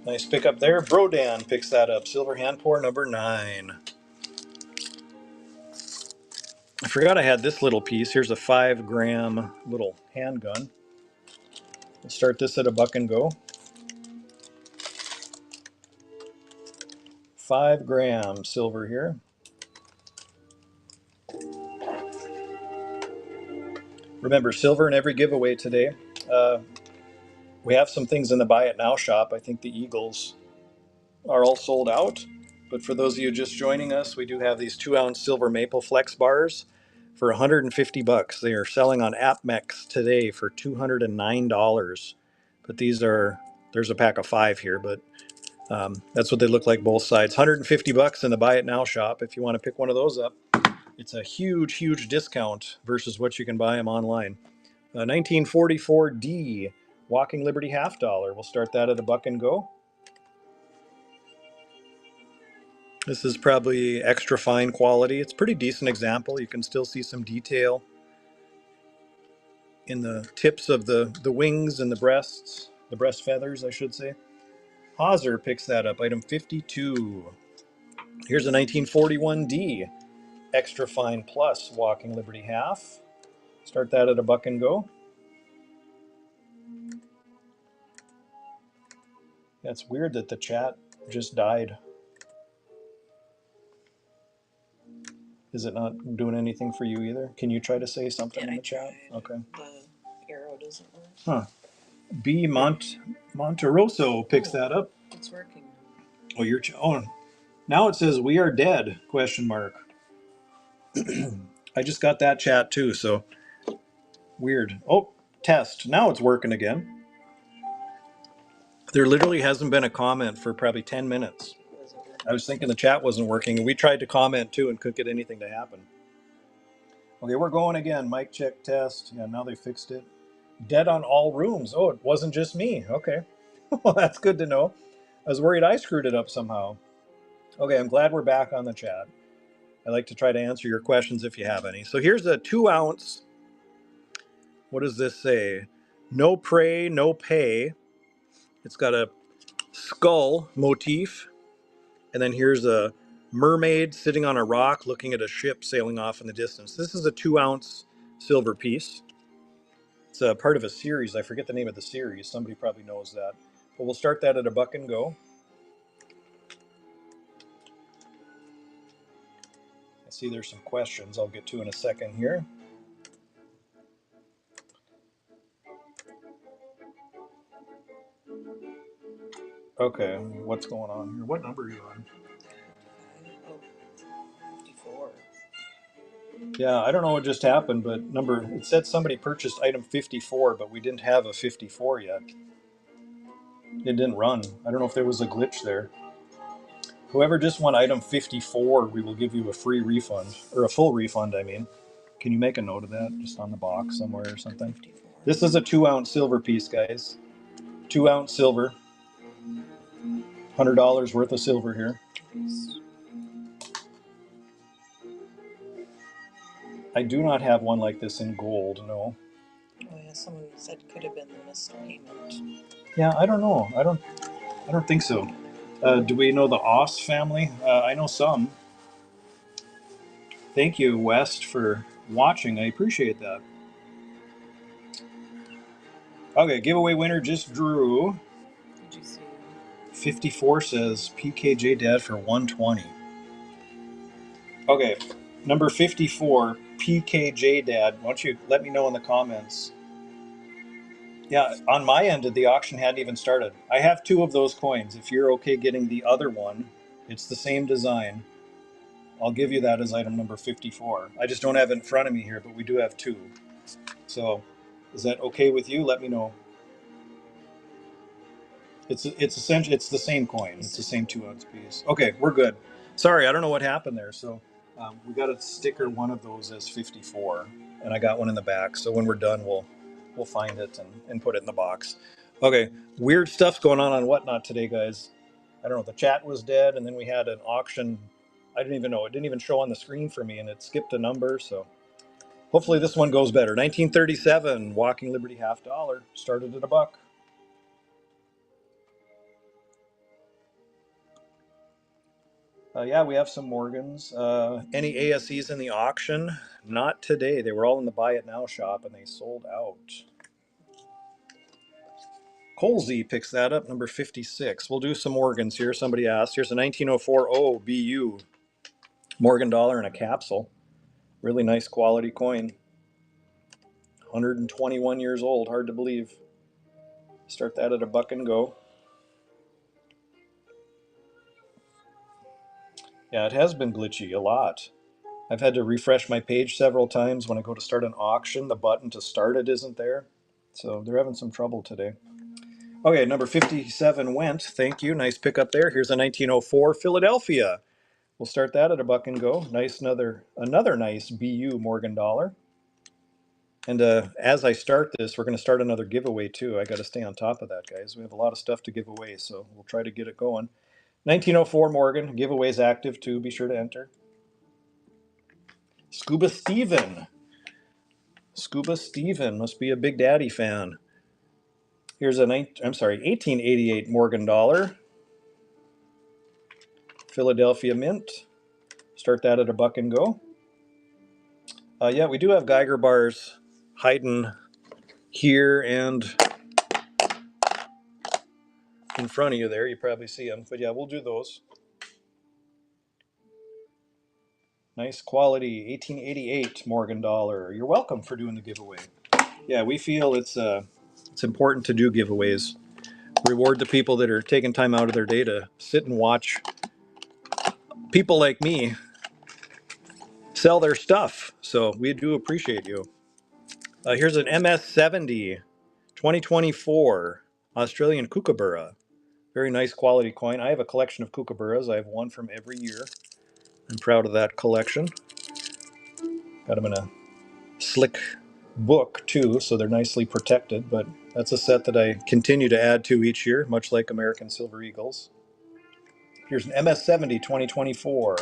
Nice pickup there. Brodan picks that up. Silver hand pour number 9. I forgot I had this little piece. Here's a 5-gram little handgun. We'll start this at $1 and go. 5-gram silver here. Remember, silver in every giveaway today. We have some things in the Buy It Now shop. I think the Eagles are all sold out. But for those of you just joining us, we do have these 2-ounce silver maple flex bars for $150. They are selling on AppMex today for $209. But these are, there's a pack of 5 here, but that's what they look like both sides. $150 in the Buy It Now shop if you want to pick one of those up. It's a huge, huge discount versus what you can buy them online. 1944D Walking Liberty half dollar. We'll start that at $1 and go. This is probably extra fine quality. It's pretty decent example. You can still see some detail in the tips of the wings and the breasts, the breast feathers, I should say. Hauser picks that up, item 52. Here's a 1941D extra fine plus Walking Liberty half. Start that at $1 and go. That's weird that the chat just died. Is it not doing anything for you either? Can you try to say something in the chat? Okay. The arrow doesn't work. Huh. B. Monteroso picks that up. It's working. Oh, now it says we are dead, question mark. I just got that chat too, so weird. Oh, test. Now it's working again. There literally hasn't been a comment for probably 10 minutes. I was thinking the chat wasn't working, and we tried to comment too and couldn't get anything to happen. Okay, we're going again. Mic check test. Yeah, now they fixed it. Dead on all rooms. Oh, it wasn't just me. Okay. Well, that's good to know. I was worried I screwed it up somehow. Okay, I'm glad we're back on the chat. I like to try to answer your questions if you have any. So here's a 2 ounce. What does this say? No pray, no pay. It's got a skull motif. And then here's a mermaid sitting on a rock looking at a ship sailing off in the distance. This is a 2 ounce silver piece. It's a part of a series. I forget the name of the series. Somebody probably knows that. But we'll start that at a buck and go. I see there's some questions I'll get to in a second here. Okay, what's going on here? What number are you on? Oh, 54. Yeah, I don't know what just happened, but it said somebody purchased item 54, but we didn't have a 54 yet. It didn't run. I don't know if there was a glitch there. Whoever just won item 54, we will give you a free refund, or a full refund, I mean. Can you make a note of that just on the box somewhere or something? 54. This is a 2 ounce silver piece, guys. 2 ounce silver. $100 worth of silver here. Nice. I do not have one like this in gold, no. Oh yeah, someone said could have been the missed payment. Yeah, I don't know. I don't think so. Do we know the Oss family? I know some. Thank you, West, for watching. I appreciate that. Okay, giveaway winner just drew. Did you see? 54 says PKJ Dad for 120. Okay, number 54, PKJ Dad. Why don't you let me know in the comments? Yeah, on my end, the auction hadn't even started. I have 2 of those coins. If you're okay getting the other one, it's the same design. I'll give you that as item number 54. I just don't have it in front of me here, but we do have 2. So, is that okay with you? Let me know. It's essentially it's the same coin. It's the same 2 ounce piece. Okay, we're good. Sorry, I don't know what happened there. So we got to sticker one of those as 54, and I got one in the back. So when we're done, we'll find it and put it in the box. Okay, weird stuff's going on Whatnot today, guys. I don't know. The chat was dead, and then we had an auction. I didn't even know. It didn't even show on the screen for me, and it skipped a number. So hopefully this one goes better. 1937 Walking Liberty $50 started at a buck. Yeah, we have some Morgans. Any ASEs in the auction? Not today. They were all in the Buy It Now shop and they sold out. Colsey picks that up, number 56. We'll do some Morgans here. Somebody asked. Here's a 1904 BU Morgan dollar in a capsule. Really nice quality coin. 121 years old. Hard to believe. Start that at a buck and go. Yeah, it has been glitchy a lot. I've had to refresh my page several times when I go to start an auction. The button to start it isn't there. So they're having some trouble today. Okay, number 57 went. Thank you. Nice pickup there. Here's a 1904 Philadelphia. We'll start that at a buck and go. Nice, another nice BU Morgan dollar. And as I start this, we're going to start another giveaway too. I got to stay on top of that, guys. We have a lot of stuff to give away, so we'll try to get it going. 1904 Morgan, giveaway's active too. Be sure to enter. Scuba Steven. Scuba Steven must be a Big Daddy fan. Here's a 1888 Morgan dollar. Philadelphia Mint. Start that at a buck and go. Yeah, we do have Geiger bars hiding here and in front of you there. You probably see them. But yeah, we'll do those. Nice quality 1888 Morgan dollar. You're welcome for doing the giveaway. Yeah, we feel it's important to do giveaways. Reward the people that are taking time out of their day to sit and watch people like me sell their stuff. So we do appreciate you. Here's an MS70 2024 Australian Kookaburra. Very nice quality coin. I have a collection of Kookaburras. I have one from every year. I'm proud of that collection. Got them in a slick book too, so they're nicely protected. But that's a set that I continue to add to each year, much like American Silver Eagles. Here's an MS70 2024,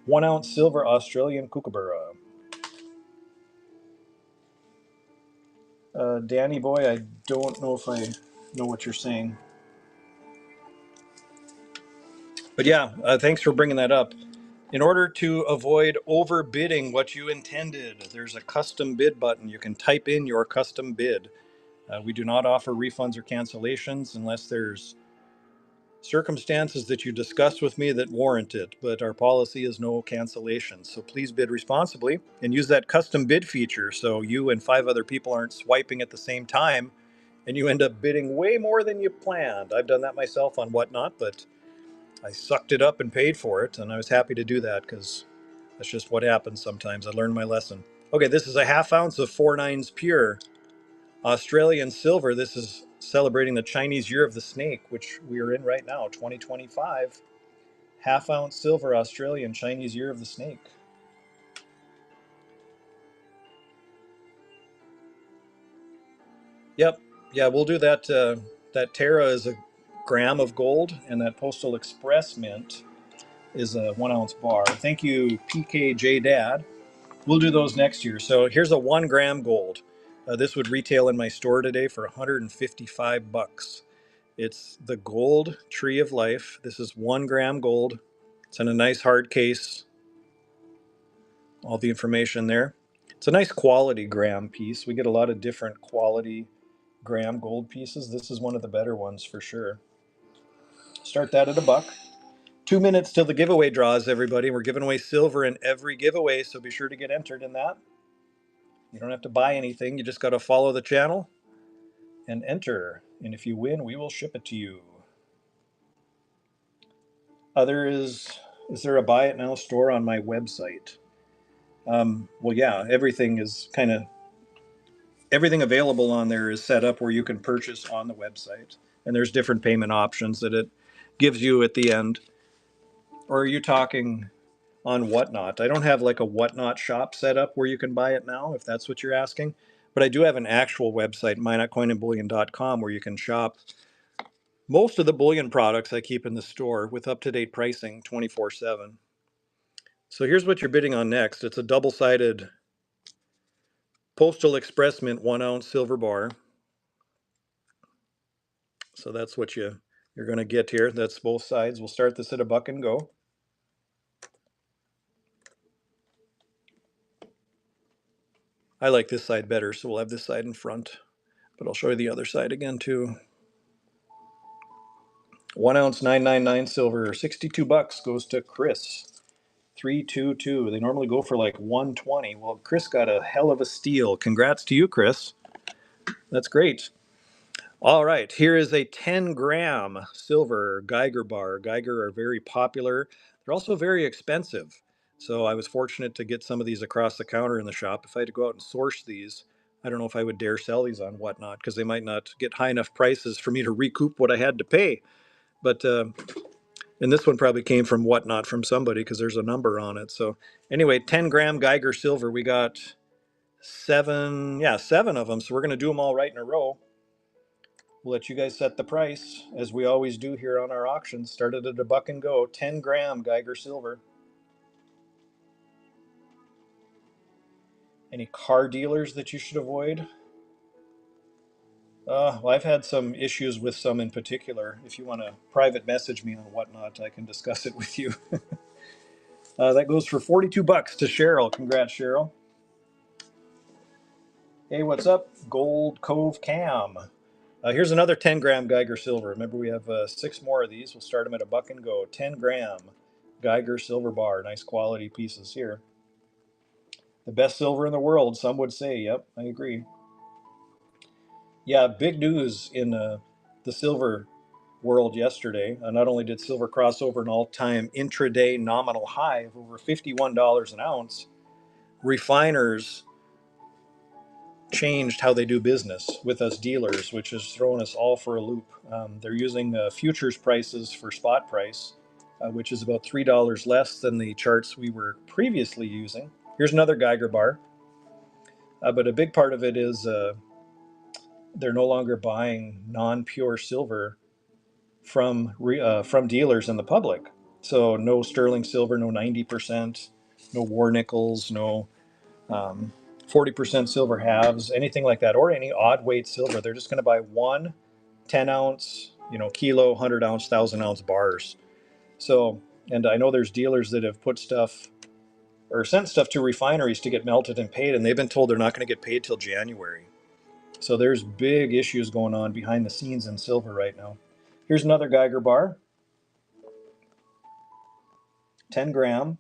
1 ounce silver Australian Kookaburra. Danny boy, I don't know if I know what you're saying. But yeah, thanks for bringing that up. In order to avoid overbidding what you intended, there's a custom bid button. You can type in your custom bid. We do not offer refunds or cancellations unless there's circumstances that you discuss with me that warrant it, but our policy is no cancellations. So please bid responsibly and use that custom bid feature so you and 5 other people aren't swiping at the same time and you end up bidding way more than you planned. I've done that myself on Whatnot, but I sucked it up and paid for it, and I was happy to do that because that's just what happens sometimes. I learned my lesson. Okay, this is a ½ ounce of 4/9 pure Australian silver. This is celebrating the Chinese Year of the Snake, which we are in right now, 2025. ½ ounce silver Australian Chinese Year of the Snake. Yep. Yeah, we'll do that. That Terra is a gram of gold, and that Postal Express mint is a 1 ounce bar. Thank you, PKJ Dad. We'll do those next year. So here's a 1 gram gold. This would retail in my store today for 155 bucks. It's the Gold Tree of Life. This is 1 gram gold. It's in a nice hard case. All the information there. It's a nice quality gram piece. We get a lot of different quality gram gold pieces. This is one of the better ones for sure. Start that at $1. 2 minutes till the giveaway draws, everybody. We're giving away silver in every giveaway, so be sure to get entered in that. You don't have to buy anything. You just got to follow the channel and enter. And if you win, we will ship it to you. Is there a buy it now store on my website? Well, yeah, everything available on there is set up where you can purchase on the website. And there's different payment options that it gives you at the end. Or are you talking on Whatnot? I don't have like a Whatnot shop set up where you can buy it now, if that's what you're asking. But I do have an actual website, mine@coinandbullion.com, where you can shop most of the bullion products I keep in the store with up-to-date pricing 24/7. So here's what you're bidding on next. It's a double-sided Postal Express Mint 1 ounce silver bar. So that's what you're going to get here. That's both sides. We'll start this at $1 and go. I like this side better, so we'll have this side in front. But I'll show you the other side again too. 1 ounce 999 silver, 62 bucks goes to Chris. 322. They normally go for like 120. Well, Chris got a hell of a steal. Congrats to you, Chris. That's great. All right, here is a 10-gram silver Geiger bar. Geiger are very popular. They're also very expensive. So I was fortunate to get some of these across the counter in the shop. If I had to go out and source these, I don't know if I would dare sell these on Whatnot because they might not get high enough prices for me to recoup what I had to pay. But and this one probably came from Whatnot from somebody because there's a number on it. So anyway, 10-gram Geiger silver. We got seven of them. So we're going to do them all right in a row. We'll let you guys set the price, as we always do here on our auctions. Started at $1 and go. 10-gram Geiger silver. Any car dealers that you should avoid? Well, I've had some issues with some in particular. If you want to private message me on Whatnot, I can discuss it with you. That goes for 42 bucks to Cheryl. Congrats, Cheryl. Hey, what's up? Gold Cove Cam. Here's another 10-gram Geiger silver. Remember, we have 6 more of these. We'll start them at $1 and go. 10-gram Geiger silver bar. Nice quality pieces here. The best silver in the world, some would say. Yep, I agree. Yeah, big news in the silver world yesterday. Not only did silver cross over an all-time intraday nominal high of over $51 an ounce, refiners changed how they do business with us dealers, which has thrown us all for a loop. They're using futures prices for spot price, which is about $3 less than the charts we were previously using. Here's another Geiger bar. But a big part of it is they're no longer buying non-pure silver from dealers in the public. So no sterling silver, no 90%, no war nickels, no 40% silver halves, anything like that, or any odd weight silver. They're just going to buy one 10 ounce, kilo, 100 ounce, 1,000 ounce bars. So, and I know there's dealers that have put stuff or sent stuff to refineries to get melted and paid, and they've been told they're not going to get paid till January. So there's big issues going on behind the scenes in silver right now. Here's another Geiger bar, 10 gram.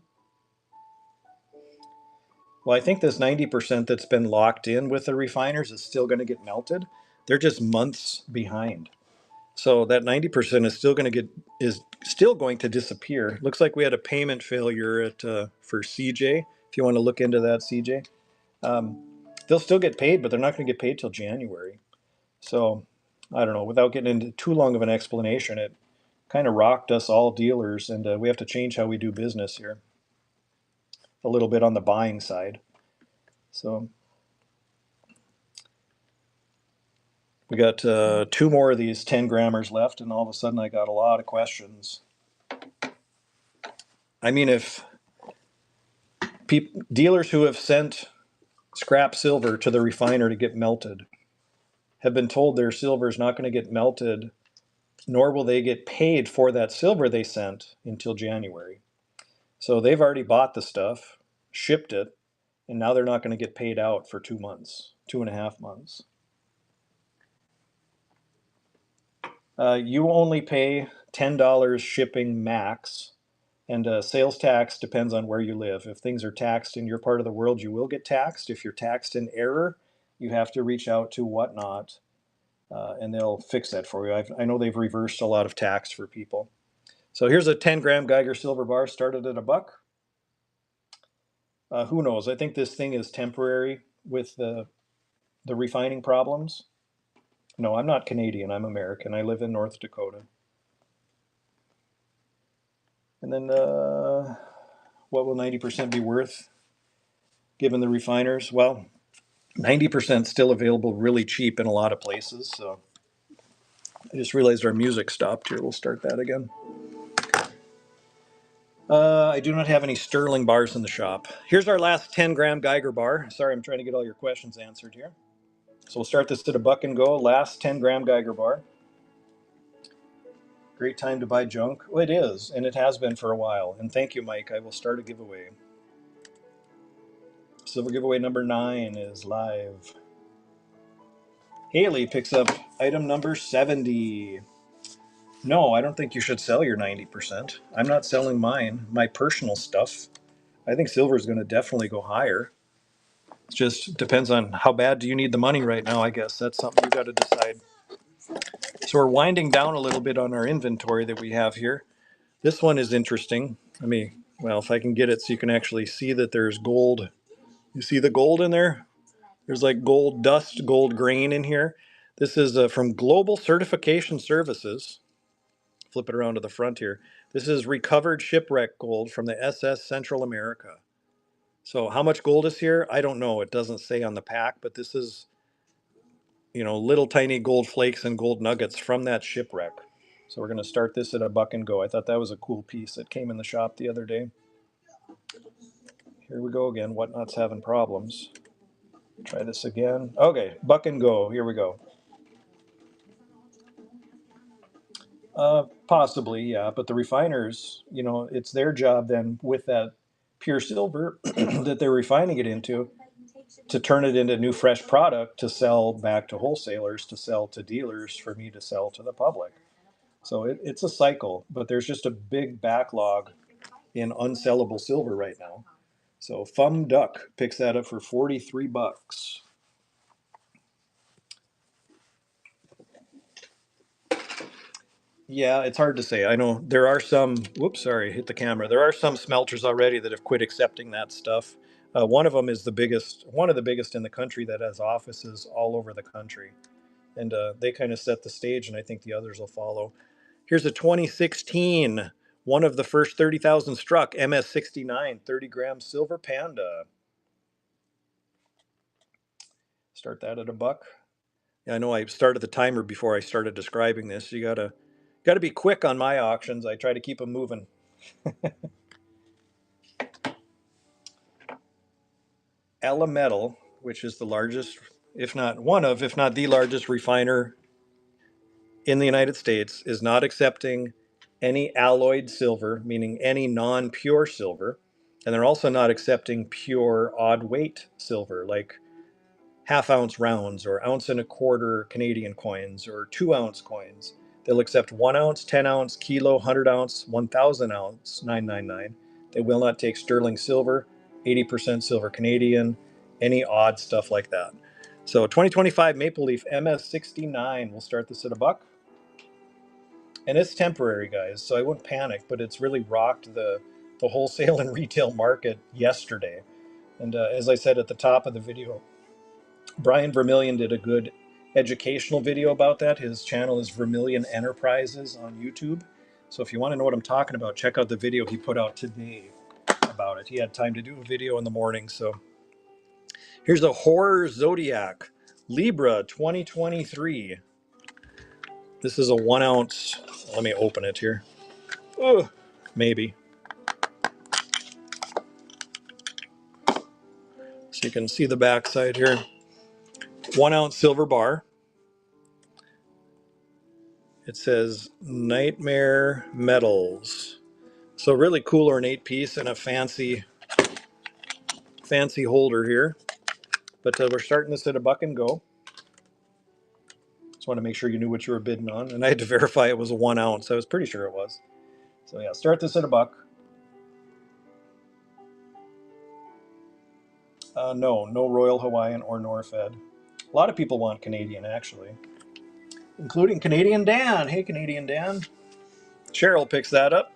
Well, I think this 90% that's been locked in with the refiners is still going to get melted. They're just months behind. So that 90% is still going to disappear. Looks like we had a payment failure for CJ. If you want to look into that, CJ, um, they'll still get paid, but they're not going to get paid till January. So I don't know. Without getting into too long of an explanation, it kind of rocked us all dealers, and we have to change how we do business here a little bit on the buying side. So we got two more of these 10 grammers left, and all of a sudden I got a lot of questions. I mean, if dealers who have sent scrap silver to the refiner to get melted have been told their silver is not going to get melted, nor will they get paid for that silver they sent until January. So they've already bought the stuff, shipped it, and now they're not going to get paid out for 2 months, 2.5 months. You only pay $10 shipping max, and sales tax depends on where you live. If things are taxed in your part of the world, you will get taxed. If you're taxed in error, you have to reach out to Whatnot, and they'll fix that for you. I know they've reversed a lot of tax for people. So here's a 10 gram Geiger silver bar, started at $1. Who knows? I think this thing is temporary with the refining problems. No, I'm not Canadian. I'm American. I live in North Dakota. And then what will 90% be worth given the refiners? Well, 90% still available really cheap in a lot of places. So I just realized our music stopped here. We'll start that again. I do not have any sterling bars in the shop. Here's our last 10 gram Geiger bar. Sorry, I'm trying to get all your questions answered here. So we'll start this at $1 and go. Last 10 gram Geiger bar. Great time to buy junk. Well, it is, and it has been for a while. And thank you, Mike. I will start a giveaway. Silver giveaway number 9 is live. Haley picks up item number 70. No, I don't think you should sell your 90%. I'm not selling mine, my personal stuff. I think silver is going to definitely go higher. It just depends on how bad do you need the money right now, I guess. That's something you got to decide. So we're winding down a little bit on our inventory that we have here. This one is interesting. Well, if I can get it so you can actually see that there's gold. You see the gold in there? There's like gold dust, gold grain in here. This is from Global Certification Services. Flip it around to the front here. This is recovered shipwreck gold from the SS Central America. So how much gold is here? I don't know. It doesn't say on the pack, but this is, little tiny gold flakes and gold nuggets from that shipwreck. So we're going to start this at $1 and go. I thought that was a cool piece that came in the shop the other day. Here we go again. Whatnot's having problems. Try this again. Okay, $1 and go. Here we go. Possibly, yeah. But the refiners, it's their job then with that pure silver that they're refining it into to turn it into new fresh product to sell back to wholesalers, to sell to dealers, for me to sell to the public. So it's a cycle, but there's just a big backlog in unsellable silver right now. So Thumb Duck picks that up for $43. Yeah, it's hard to say. I know there are some. Whoops, sorry, hit the camera. There are some smelters already that have quit accepting that stuff. One of them is one of the biggest in the country that has offices all over the country, and they kind of set the stage, and I think the others will follow. Here's a 2016, one of the first 30,000 struck MS69, 30 gram silver panda. Start that at $1. I know I started the timer before I started describing this. You gotta be quick on my auctions. I try to keep them moving. Metal, which is the largest, if not one of, if not the largest refiner in the United States, is not accepting any alloyed silver, meaning any non-pure silver, and they're also not accepting pure odd weight silver, like half-ounce rounds or ounce and a quarter Canadian coins or 2-ounce coins. They'll accept 1 ounce, 10-ounce, kilo, 100-ounce, 1,000-ounce, 999. They will not take sterling silver, 80% silver Canadian, any odd stuff like that. So 2025 Maple Leaf MS69. We'll start this at $1. And it's temporary, guys, so I wouldn't panic, but it's really rocked the wholesale and retail market yesterday. And as I said at the top of the video, Brian Vermillion did a good educational video about that. His channel is Vermillion Enterprises on YouTube. So if you want to know what I'm talking about, check out the video he put out today about it. He had time to do a video in the morning. So here's a horror zodiac, Libra 2023. This is a 1 ounce. Let me open it here. Oh, maybe. So you can see the backside here. 1 ounce silver bar. It says Nightmare Metals. So really cool ornate piece and a fancy holder here. But we're starting this at $1 and go. Just want to make sure you knew what you were bidding on. And I had to verify it was a 1 ounce. I was pretty sure it was. So yeah, start this at $1. No Royal Hawaiian or Norfed. A lot of people want Canadian, actually. Including Canadian Dan. Hey, Canadian Dan. Cheryl picks that up.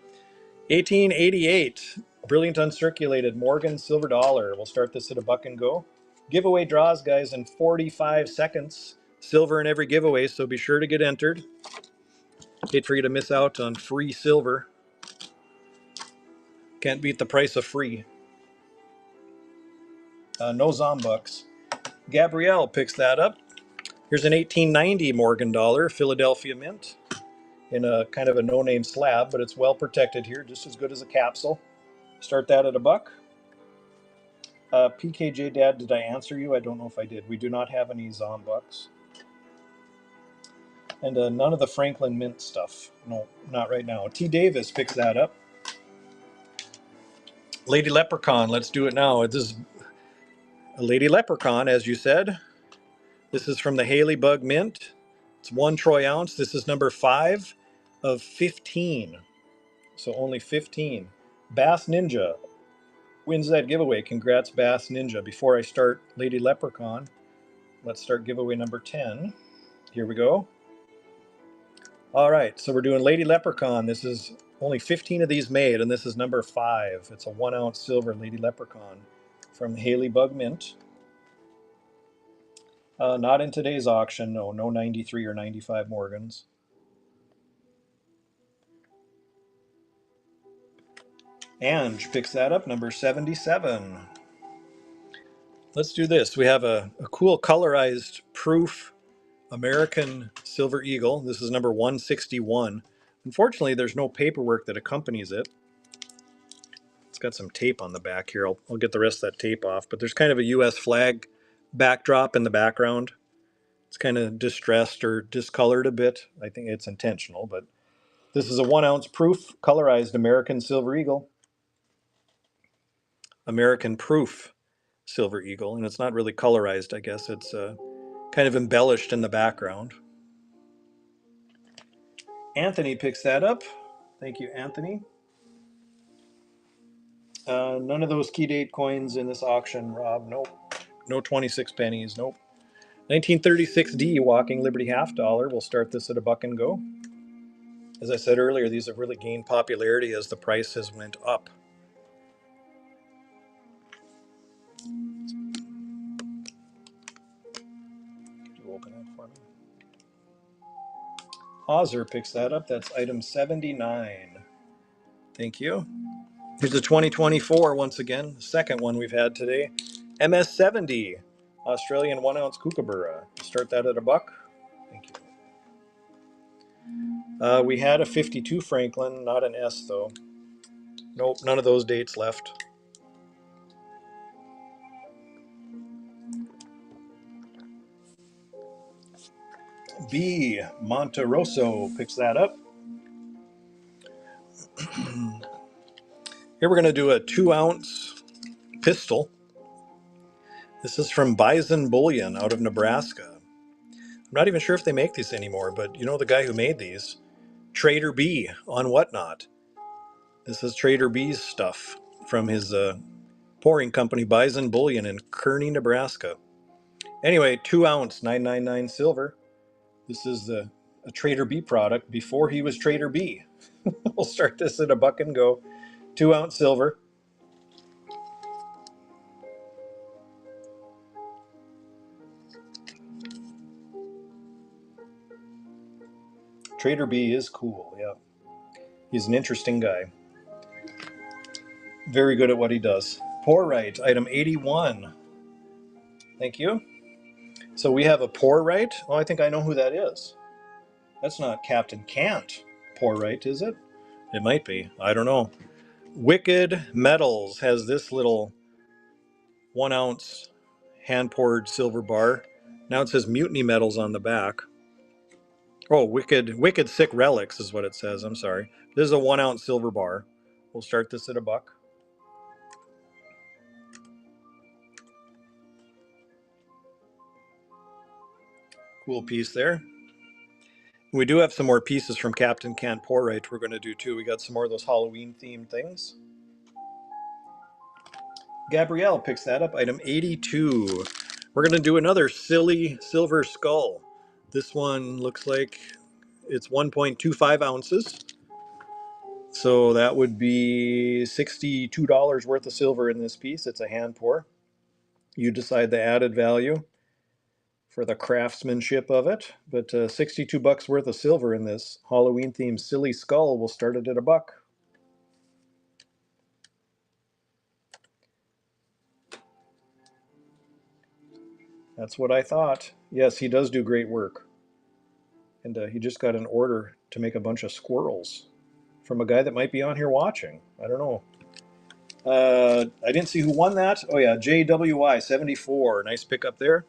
1888. Brilliant uncirculated Morgan silver dollar. We'll start this at $1 and go. Giveaway draws, guys, in 45 seconds. Silver in every giveaway, so be sure to get entered. Hate for you to miss out on free silver. Can't beat the price of free. No Zombucks. Gabrielle picks that up. Here's an 1890 Morgan dollar, Philadelphia Mint, in a kind of a no-name slab, but it's well protected here, just as good as a capsule. Start that at $1. PKJ Dad, did I answer you? I don't know if I did. We do not have any Zombucks. And none of the Franklin Mint stuff. No, not right now. T. Davis picks that up. Lady Leprechaun, let's do it now. This is a Lady Leprechaun, as you said. This is from the Haley Bug Mint. It's 1 troy ounce. This is number 5 of 15. So only 15. Bass Ninja wins that giveaway. Congrats, Bass Ninja. Before I start Lady Leprechaun, let's start giveaway number 10. Here we go. All right, so we're doing Lady Leprechaun. This is only 15 of these made, and this is number 5. It's a 1 ounce silver Lady Leprechaun from Haley Bug Mint. Not in today's auction, no 93 or 95 Morgans. Ange picks that up, number 77. Let's do this. We have a cool colorized proof American Silver Eagle. This is number 161. Unfortunately, there's no paperwork that accompanies it. It's got some tape on the back here. I'll get the rest of that tape off, but there's kind of a U.S. flag backdrop in the background. It's kind of distressed or discolored a bit. I think it's intentional, but this is a 1 ounce proof colorized American Silver Eagle. American proof Silver Eagle, and it's not really colorized, I guess. It's kind of embellished in the background. Anthony picks that up. Thank you, Anthony. None of those key date coins in this auction, Rob. Nope. No 26 pennies. Nope. 1936D Walking Liberty half dollar. We'll start this at $1 and go. As I said earlier, these have really gained popularity as the price has went up. Could you open that for me? Hauser picks that up. That's item 79. Thank you. Here's the 2024 once again, the second one we've had today. MS70 Australian 1 ounce kookaburra. Start that at $1. Thank you. We had a 52 Franklin, not an S though. Nope, none of those dates left. B. Monterosso picks that up. Here we're going to do a 2 ounce pistol. This is from Bison Bullion out of Nebraska. I'm not even sure if they make these anymore, but you know the guy who made these? Trader B on Whatnot. This is Trader B's stuff from his pouring company, Bison Bullion in Kearney, Nebraska. Anyway, 2 ounce, $9.99 silver. This is a Trader B product before he was Trader B. We'll start this at $1 and go. 2 ounce silver. Trader B is cool, yeah. He's an interesting guy. Very good at what he does. Pour right, item 81. Thank you. So we have a pour right. Oh, I think I know who that is. That's not Captain Cant pour right, is it? It might be. I don't know. Wicked Metals has this little 1 ounce hand poured silver bar. Now it says Mutiny Metals on the back. Oh, Wicked Sick Relics is what it says. I'm sorry. This is a 1 ounce silver bar. We'll start this at $1. Cool piece there. We do have some more pieces from Captain Cant Pourite we're going to do too. We got some more of those Halloween themed things. Gabrielle picks that up, item 82. We're going to do another silly silver skull. This one looks like it's 1.25 ounces. So that would be $62 worth of silver in this piece. It's a hand pour. You decide the added value for the craftsmanship of it. But $62 worth of silver in this Halloween themed silly skull. We'll start it at $1. That's what I thought. Yes, he does do great work. And he just got an order to make a bunch of squirrels from a guy that might be on here watching. I don't know. I didn't see who won that. Oh yeah, JWI 74. Nice pickup there.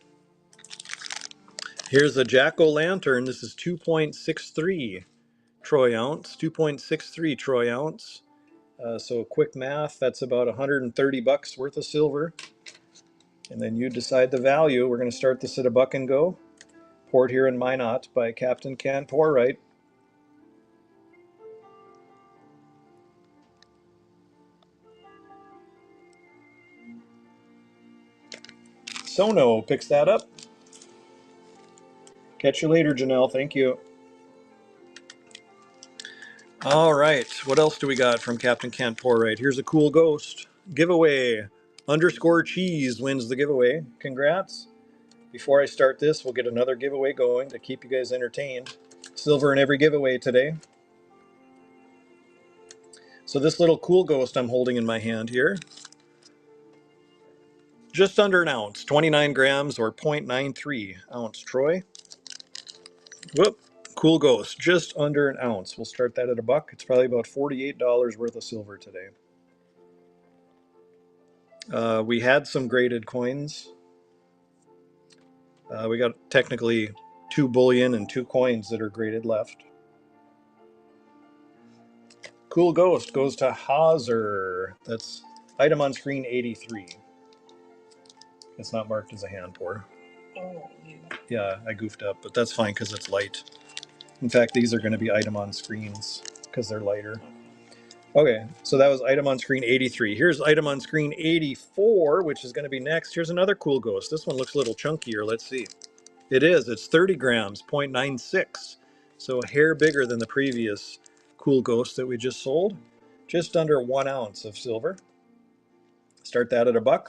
Here's a jack-o'-lantern. This is 2.63 troy ounce. 2.63 troy ounce. So quick math, that's about $130 worth of silver. And then you decide the value. We're going to start this at $1 and go. Poured here in Minot by Captain Cant Pourite. Sono picks that up. Catch you later, Janelle. Thank you. All right. What else do we got from Captain Cant Pourite? Here's a cool ghost. Giveaway. Underscore Cheese wins the giveaway. Congrats. Before I start this, we'll get another giveaway going to keep you guys entertained. Silver in every giveaway today. So this little cool ghost I'm holding in my hand here, just under an ounce, 29 grams or 0.93 ounce troy. Whoop, cool ghost, just under an ounce. We'll start that at $1. It's probably about $48 worth of silver today. We had some graded coins. We got technically 2 bullion and 2 coins that are graded left. Cool ghost goes to Hazer. That's item on screen 83. It's not marked as a hand pour. Oh, Yeah, I goofed up, but that's fine because it's light. In fact, these are going to be item on screens because they're lighter. Okay, so that was item on screen 83. Here's item on screen 84, which is going to be next. Here's another cool ghost. This one looks a little chunkier. Let's see. It is. It's 30 grams, 0.96. So a hair bigger than the previous cool ghost that we just sold. Just under 1 ounce of silver. Start that at $1.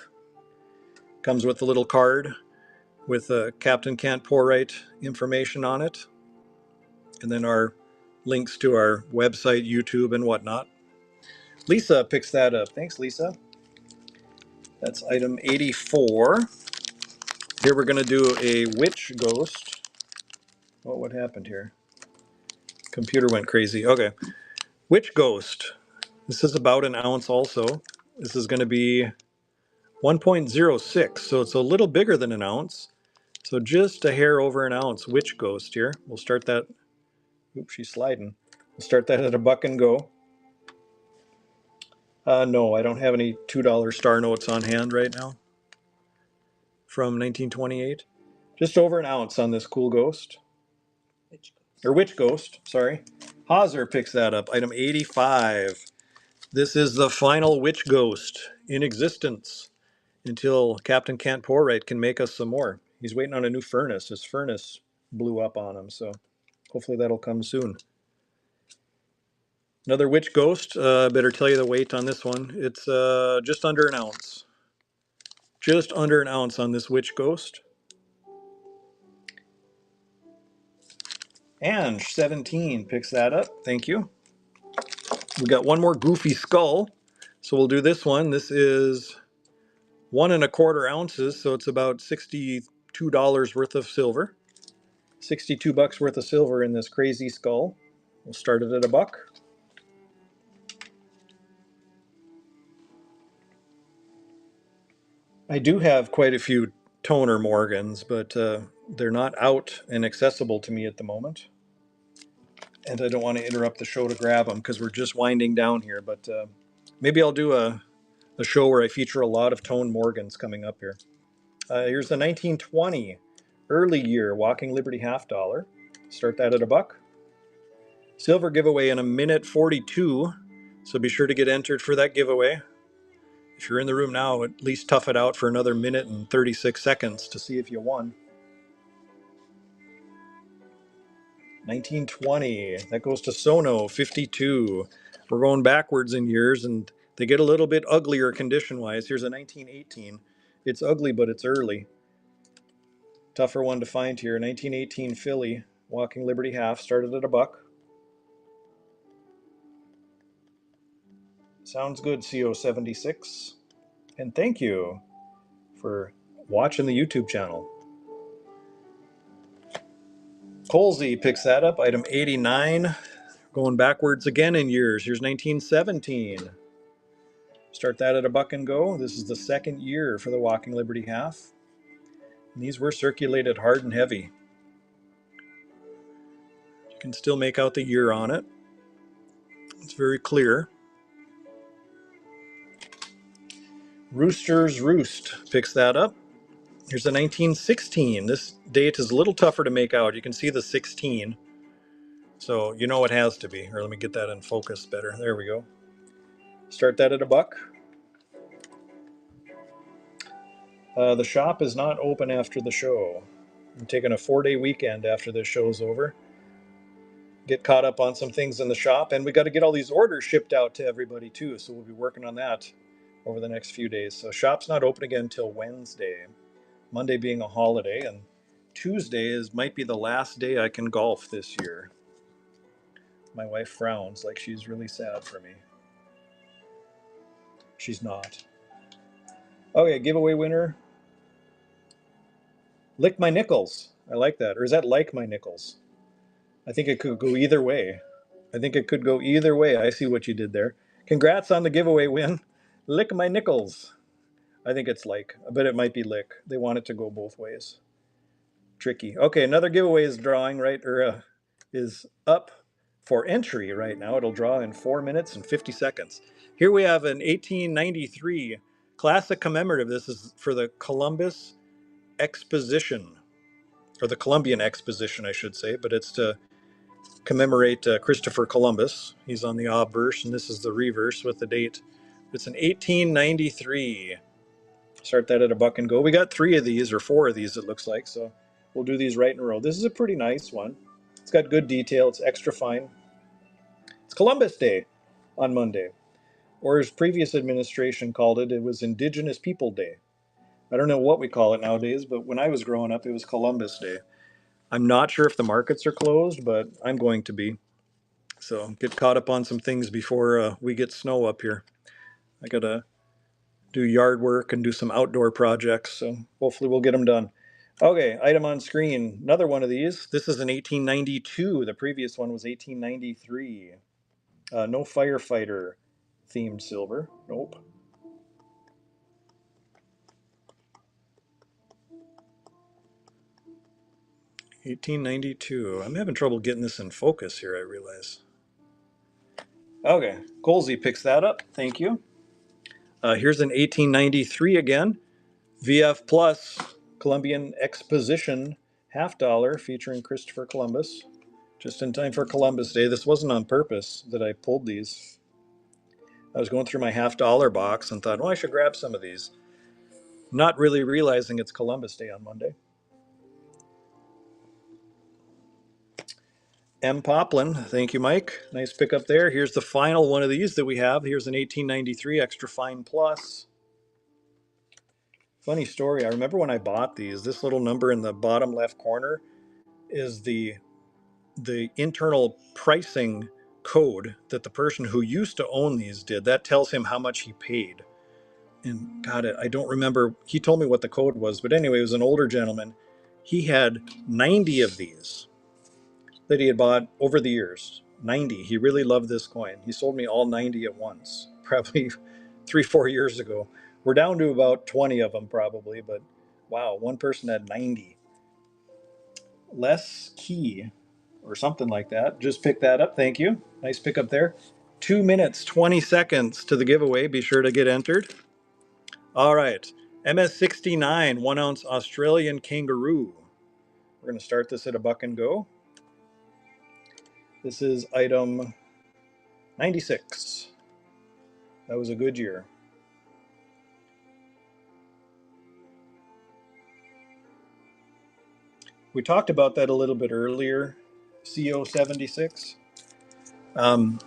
Comes with a little card with Captain Cant Pourite information on it. And then our links to our website, YouTube, and whatnot. Lisa picks that up. Thanks, Lisa. That's item 84. Here we're going to do a witch ghost. What happened here? Computer went crazy. Okay. Witch ghost. This is about an ounce also. This is going to be 1.06, so it's a little bigger than an ounce. So just a hair over an ounce witch ghost here. We'll start that. Oops, she's sliding. We'll start that at a buck and go. No, I don't have any $2 star notes on hand right now from 1928. Just over an ounce on this cool ghost. Which goes? Or witch ghost, sorry. Hauser picks that up. Item 85. This is the final witch ghost in existence until Captain Kent Porright can make us some more. He's waiting on a new furnace. His furnace blew up on him, so hopefully that'll come soon. Another witch ghost. Better tell you the weight on this one. It's just under an ounce. Just under an ounce on this witch ghost. And 17 picks that up. Thank you. We got one more goofy skull. So we'll do this one. This is 1.25 ounces, so it's about $62 worth of silver. 62 bucks worth of silver in this crazy skull. We'll start it at a buck. I do have quite a few toner Morgans, but they're not out and accessible to me at the moment. And I don't want to interrupt the show to grab them because we're just winding down here. But maybe I'll do a show where I feature a lot of tone Morgans coming up here. Here's the 1920 early year Walking Liberty half dollar. Start that at a buck. Silver giveaway in a minute 42, so be sure to get entered for that giveaway. If you're in the room now, at least tough it out for another minute and 36 seconds to see if you won. 1920, that goes to Sono, 52. We're going backwards in years, and they get a little bit uglier condition-wise. Here's a 1918. It's ugly, but it's early. Tougher one to find here. 1918 Philly, Walking Liberty half, started at a buck. Sounds good, CO76. And thank you for watching the YouTube channel. Colsey picks that up, item 89. Going backwards again in years. Here's 1917. Start that at a buck and go. This is the second year for the Walking Liberty half. And these were circulated hard and heavy. You can still make out the year on it. It's very clear. Rooster's Roost picks that up. Here's a 1916. This date is a little tougher to make out. You can see the 16. So you know it has to be. Or let me get that in focus better. There we go. Start that at a buck. The shop is not open after the show. I'm taking a 4-day weekend after this show's over. Get caught up on some things in the shop, and we got to get all these orders shipped out to everybody too, so we'll be working on that over the next few days. So shop's not open again until Wednesday, Monday being a holiday, and Tuesday might be the last day I can golf this year. My wife frowns like she's really sad for me. She's not. Okay, giveaway winner. Lick my nickels. I like that. Or is that like my nickels? I think it could go either way. I think it could go either way. I see what you did there. Congrats on the giveaway win. Lick my nickels. I think it's like, but it might be lick. They want it to go both ways. Tricky. Okay, another giveaway is drawing is up for entry right now. It'll draw in 4 minutes and 50 seconds. Here we have an 1893 classic commemorative. This is for the Columbus Exposition, or the Columbian Exposition, I should say, but it's to commemorate Christopher Columbus. He's on the obverse, and this is the reverse with the date. It's an 1893. Start that at a buck and go. We got 3 of these, or 4 of these, it looks like, so we'll do these right in a row. This is a pretty nice one. It's got good detail. It's extra fine. It's Columbus Day on Monday, or as previous administration called it, it was Indigenous People Day. I don't know what we call it nowadays, but when I was growing up, it was Columbus Day. I'm not sure if the markets are closed, but I'm going to be. So get caught up on some things before we get snow up here. I got to do yard work and do some outdoor projects, so hopefully we'll get them done. Okay, item on screen. Another one of these. This is an 1892. The previous one was 1893. No firefighter themed silver. Nope. 1892. I'm having trouble getting this in focus here, I realize. Okay, Colsey picks that up. Thank you. Here's an 1893 again. VF Plus Columbian Exposition $50 featuring Christopher Columbus. Just in time for Columbus Day. This wasn't on purpose that I pulled these. I was going through my $50 box and thought, well, I should grab some of these. Not really realizing it's Columbus Day on Monday. M. Poplin, thank you, Mike. Nice pickup there. Here's the final one of these that we have. Here's an 1893 Extra Fine Plus. Funny story. I remember when I bought these. This little number in the bottom left corner is the internal pricing code that the person who used to own these did. That tells him how much he paid. And God, I don't remember. He told me what the code was, but anyway, it was an older gentleman. He had 90 of these that he had bought over the years. 90. He really loved this coin. He sold me all 90 at once, probably 3, 4 years ago. We're down to about 20 of them probably, but wow, one person had 90. Less key or something like that. Just pick that up. Thank you. Nice pickup there. 2 minutes, 20 seconds to the giveaway. Be sure to get entered. All right. MS69, 1 ounce Australian kangaroo. We're going to start this at a buck and go. This is item 96. That was a good year. We talked about that a little bit earlier. CO76. Um,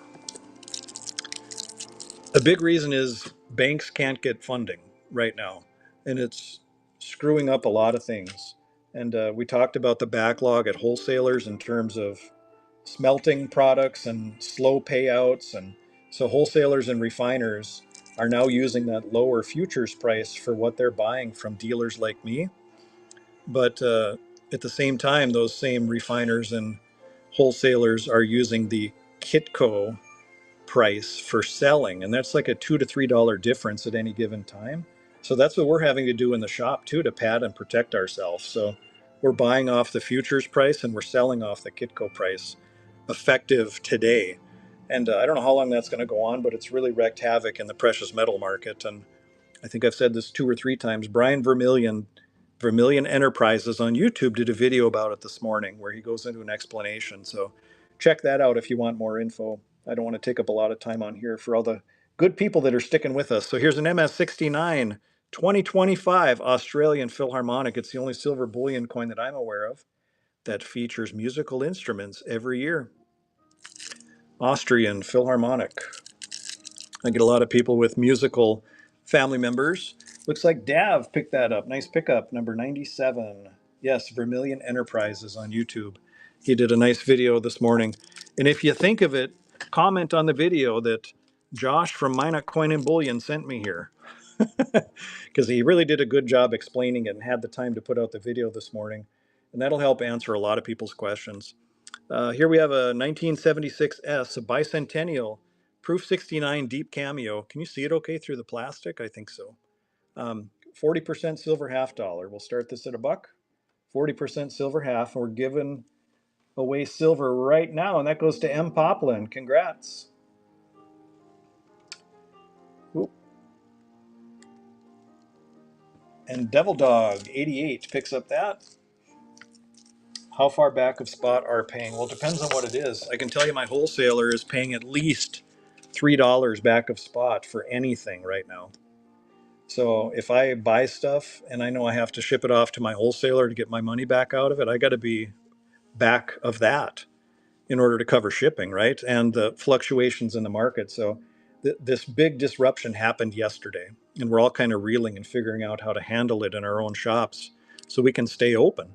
a big reason is banks can't get funding right now, and it's screwing up a lot of things. And we talked about the backlog at wholesalers in terms of smelting products and slow payouts. And so wholesalers and refiners are now using that lower futures price for what they're buying from dealers like me. But at the same time, those same refiners and wholesalers are using the Kitco price for selling, and that's like a $2 to $3 difference at any given time. So that's what we're having to do in the shop too, to pad and protect ourselves. So we're buying off the futures price and we're selling off the Kitco price effective today. And I don't know how long that's going to go on, but it's really wreaked havoc in the precious metal market. And I think I've said this 2 or 3 times. Brian Vermillion Enterprises on YouTube did a video about it this morning where he goes into an explanation. So check that out if you want more info. I don't want to take up a lot of time on here for all the good people that are sticking with us. So here's an MS69 2025 Australian Philharmonic. It's the only silver bullion coin that I'm aware of that features musical instruments every year. Austrian Philharmonic. I get a lot of people with musical family members. Looks like Dav picked that up. Nice pickup, number 97. Yes, Vermilion Enterprises on YouTube. He did a nice video this morning. And if you think of it, comment on the video that Josh from Minot Coin and Bullion sent me here. Because he really did a good job explaining it and had the time to put out the video this morning. And that'll help answer a lot of people's questions. Here we have a 1976S, a bicentennial, proof 69 deep cameo. Can you see it okay through the plastic? I think so. 40% silver $50. We'll start this at a buck. 40% silver half. And we're giving away silver right now, and that goes to M. Poplin. Congrats. Oop. And Devil Dog 88 picks up that. How far back of spot are paying? Well, it depends on what it is. I can tell you my wholesaler is paying at least $3 back of spot for anything right now. So if I buy stuff and I know I have to ship it off to my wholesaler to get my money back out of it, I got to be back of that in order to cover shipping, right? And the fluctuations in the market. So this big disruption happened yesterday, and we're all kind of reeling and figuring out how to handle it in our own shops so we can stay open.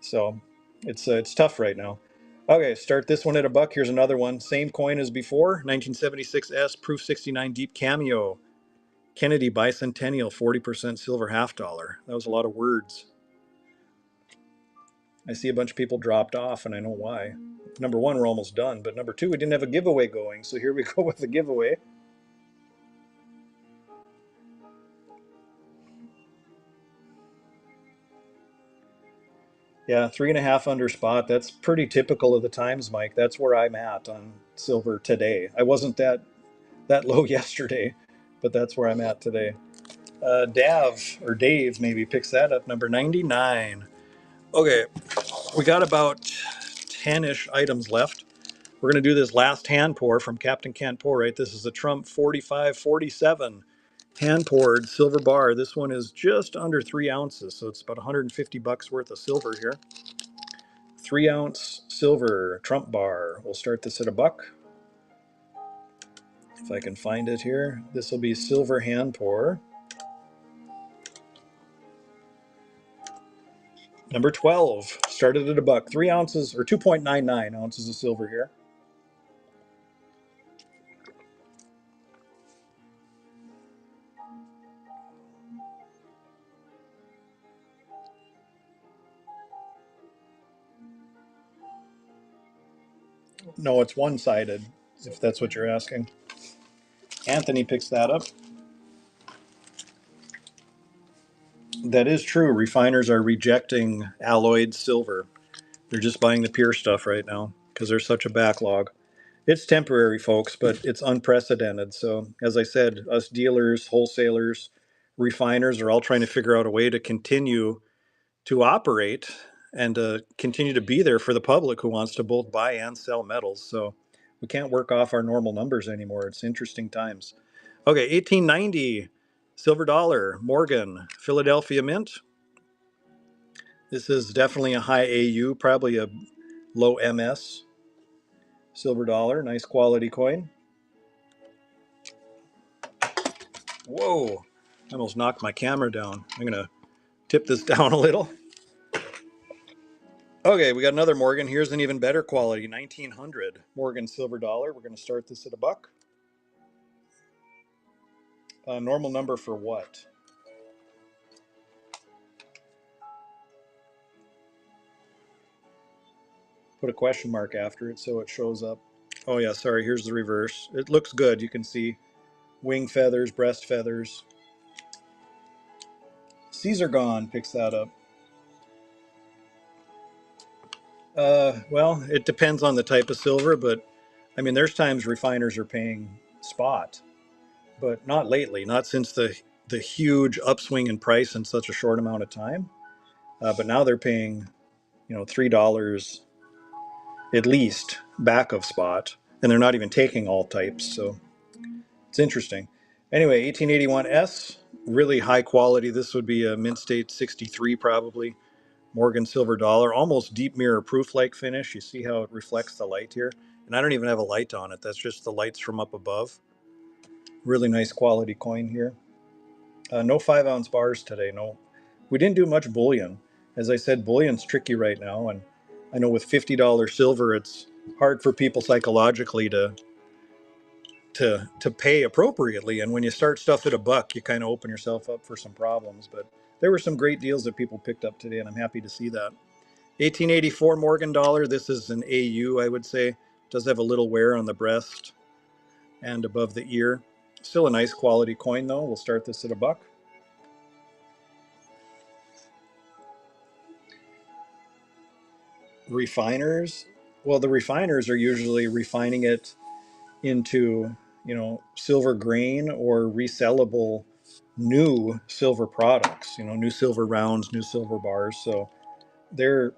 So it's tough right now. Okay, start this one at a buck. Here's another one. Same coin as before, 1976S, proof 69 deep cameo. Kennedy bicentennial, 40% silver $50. That was a lot of words. I see a bunch of people dropped off, and I know why. Number one, we're almost done, but number two, we didn't have a giveaway going, so here we go with the giveaway. Yeah, 3.5 under spot. That's pretty typical of the times, Mike. That's where I'm at on silver today. I wasn't that low yesterday, but that's where I'm at today. Dave maybe picks that up, number 99. Okay, we got about 10-ish items left. We're going to do this last hand pour from Captain Can't Pour, right? This is a Trump 4547 hand poured silver bar. This one is just under 3 ounces, so it's about 150 bucks worth of silver here. 3 ounce silver Trump bar. We'll start this at $1. If I can find it here, this will be silver hand pour. Number 12 started at $1. 3 ounces or 2.99 ounces of silver here. No, it's one-sided, if that's what you're asking. Anthony picks that up. That is true. Refiners are rejecting alloyed silver. They're just buying the pure stuff right now because there's such a backlog. It's temporary, folks, but it's unprecedented. So, as I said, us dealers, wholesalers, refiners are all trying to figure out a way to continue to operate and continue to be there for the public who wants to both buy and sell metals. So, we can't work off our normal numbers anymore. It's interesting times. Okay, 1890, silver dollar, Morgan, Philadelphia Mint. This is definitely a high AU, probably a low MS. Silver dollar, nice quality coin. Whoa, I almost knocked my camera down. I'm going to tip this down a little. Okay, we got another Morgan. Here's an even better quality, 1900 Morgan silver dollar. We're going to start this at $1. Normal number for what? Put a question mark after it so it shows up. Oh yeah, sorry, here's the reverse. It looks good. You can see wing feathers, breast feathers. Caesar Gone picks that up. Well, it depends on the type of silver, but I mean, there's times refiners are paying spot, but not lately, not since the huge upswing in price in such a short amount of time. But now they're paying, $3 at least back of spot, and they're not even taking all types, so it's interesting. Anyway, 1881 S, really high quality. This would be a Mint State 63 probably. Morgan silver dollar, almost deep mirror proof like finish. You see how it reflects the light here? And I don't even have a light on it. That's just the lights from up above. Really nice quality coin here. No 5 ounce bars today. No, we didn't do much bullion. As I said, bullion's tricky right now. And I know with $50 silver, it's hard for people psychologically to pay appropriately. And when you start stuff at $1, you kind of open yourself up for some problems. But there were some great deals that people picked up today, and I'm happy to see that. 1884 Morgan dollar. This is an AU, I would say. Does have a little wear on the breast and above the ear. Still a nice quality coin, though. We'll start this at $1. Refiners. Well, the refiners are usually refining it into, silver grain or resellable new silver products. New silver rounds, new silver bars. So they're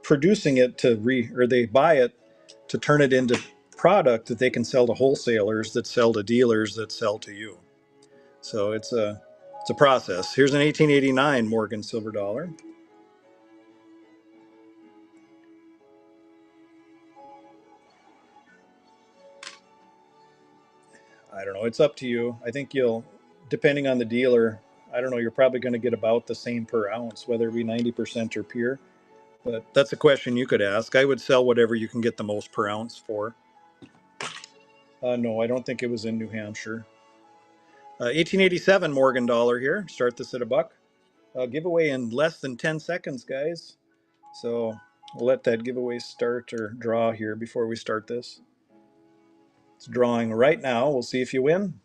producing it or they buy it to turn it into product that they can sell to wholesalers that sell to dealers that sell to you. So it's a process. Here's an 1889 Morgan silver dollar. I don't know. It's up to you. I think depending on the dealer, I don't know, you're probably going to get about the same per ounce, whether it be 90% or pure. But that's a question you could ask. I would sell whatever you can get the most per ounce for. No, I don't think it was in New Hampshire. 1887 Morgan dollar here. Start this at $1. Giveaway in less than 10 seconds, guys. So we'll let that giveaway start or draw here before we start this. It's drawing right now. We'll see if you win.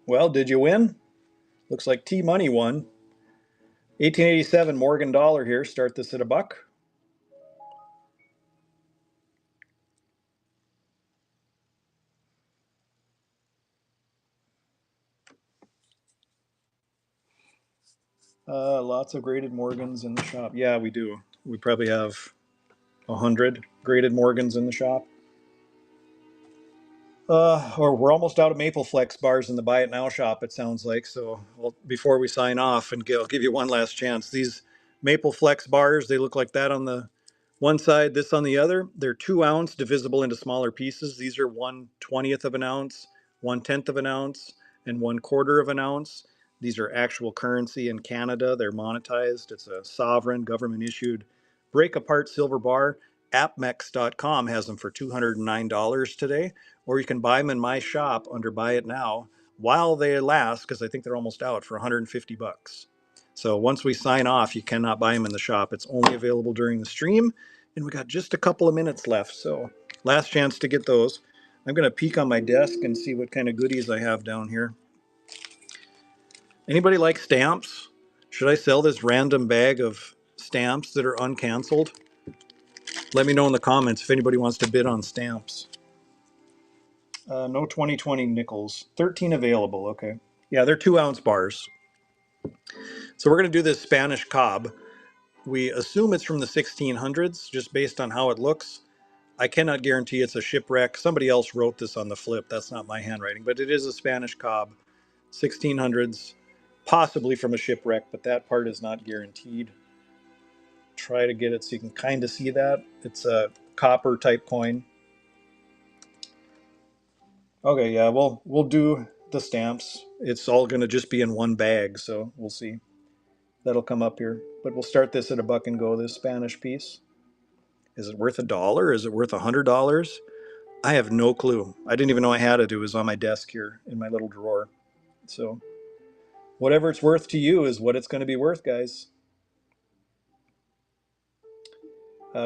Well, did you win? Looks like T Money won. 1887 Morgan dollar here. Start this at $1. Lots of graded Morgans in the shop. Yeah, we do. We probably have 100 graded Morgans in the shop. Or we're almost out of Maple Flex bars in the Buy It Now shop, it sounds like. So before we sign off, and I'll give you one last chance. These Maple Flex bars, they look like that on the one side, this on the other. They're 2 ounce, divisible into smaller pieces. These are 1/20th of an ounce, 1/10 of an ounce, and 1/4 of an ounce. These are actual currency in Canada. They're monetized. It's a sovereign, government issued break apart silver bar. AppMex.com has them for $209 today, or you can buy them in my shop under Buy It Now while they last, because I think they're almost out, for 150 bucks. So once we sign off, you cannot buy them in the shop. It's only available during the stream, and we got just a couple of minutes left. So last chance to get those. I'm going to peek on my desk and see what kind of goodies I have down here. Anybody like stamps? Should I sell this random bag of stamps that are uncanceled? Let me know in the comments if anybody wants to bid on stamps. No 2020 nickels. 13 available. Okay. Yeah, they're 2 ounce bars. So we're going to do this Spanish cob. We assume it's from the 1600s just based on how it looks. I cannot guarantee it's a shipwreck. Somebody else wrote this on the flip. That's not my handwriting, but it is a Spanish cob. 1600s, possibly from a shipwreck, but that part is not guaranteed. Try to get it so you can kind of see that. It's a copper type coin. Okay, yeah, we'll do the stamps. It's all going to just be in one bag, so we'll see. That'll come up here. But we'll start this at $1 and go, this Spanish piece. Is it worth $1? Is it worth $100? I have no clue. I didn't even know I had it. It was on my desk here in my little drawer. So whatever it's worth to you is what it's going to be worth, guys.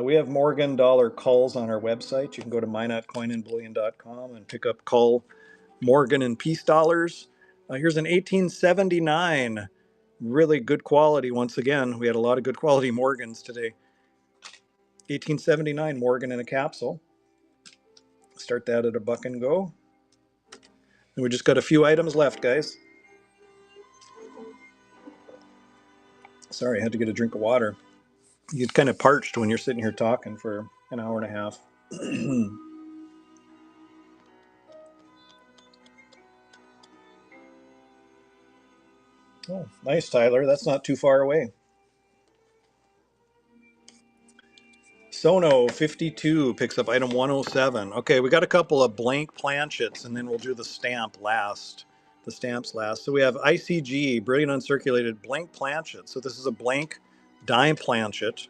We have Morgan dollar culls on our website. You can go to my.coinandbullion.com and pick up cull Morgan and peace dollars. Here's an 1879. Really good quality. Once again, we had a lot of good quality Morgans today. 1879 Morgan in a capsule. Start that at $1 and go. And we just got a few items left, guys. Sorry, I had to get a drink of water. You get kind of parched when you're sitting here talking for an hour and a half. Oh, nice, Tyler. That's not too far away. Sono 52 picks up item 107. Okay, we got a couple of blank planchets, and then we'll do the stamp last. The stamps last. So we have ICG, Brilliant Uncirculated Blank Planchet. So this is a blank dime planchet,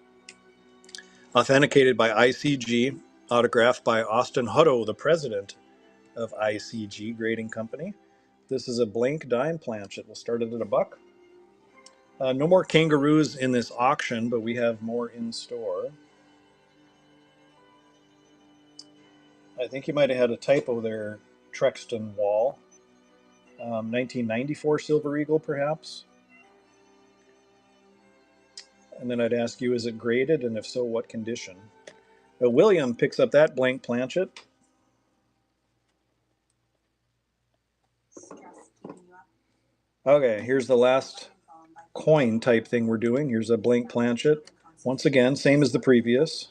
authenticated by ICG, autographed by Austin Hutto, the president of ICG Grading Company. This is a blank dime planchet. We'll start it at $1. No more kangaroos in this auction, but we have more in store. I think you might have had a typo there, Trexton Wall. 1994 Silver Eagle, perhaps. And then I'd ask you, is it graded? And if so, what condition? William picks up that blank planchet. Okay, here's the last coin type thing we're doing. Here's a blank planchet. Once again, same as the previous.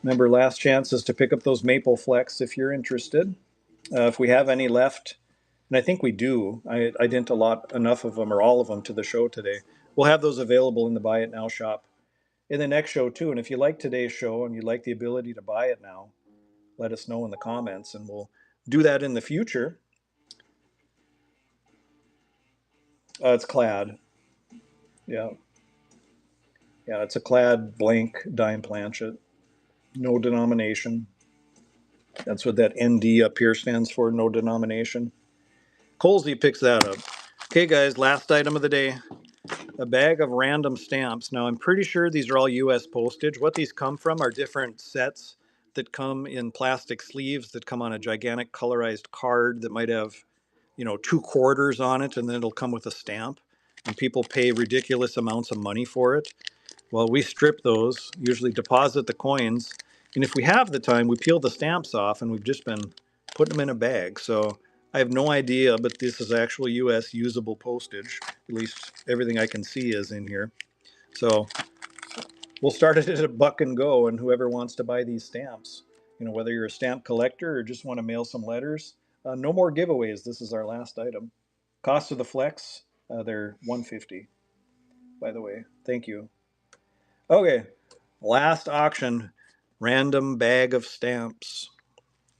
Remember, last chance is to pick up those Maple Flex if you're interested. If we have any left, and I think we do, I didn't allot enough of them or all of them to the show today. We'll have those available in the Buy It Now shop in the next show too. And if you like today's show and you like the ability to buy it now, let us know in the comments, and we'll do that in the future. It's clad. Yeah. Yeah, it's a clad blank dime planchet. No denomination. That's what that ND up here stands for, no denomination. Colsey picks that up. Okay, guys, last item of the day. a bag of random stamps. Now, I'm pretty sure these are all US postage. What these come from are different sets that come in plastic sleeves that come on a gigantic colorized card that might have, you know, 2 quarters on it, and then it'll come with a stamp. And people pay ridiculous amounts of money for it. Well, we strip those, usually deposit the coins, and if we have the time, we peel the stamps off, and we've just been putting them in a bag. So I have no idea, but this is actual US usable postage. At least everything I can see is in here. So we'll start it at a buck and go, and whoever wants to buy these stamps, you know, whether you're a stamp collector or just want to mail some letters, no more giveaways. This is our last item. Cost of the flex, they're 150. By the way, thank you. Okay, last auction, random bag of stamps.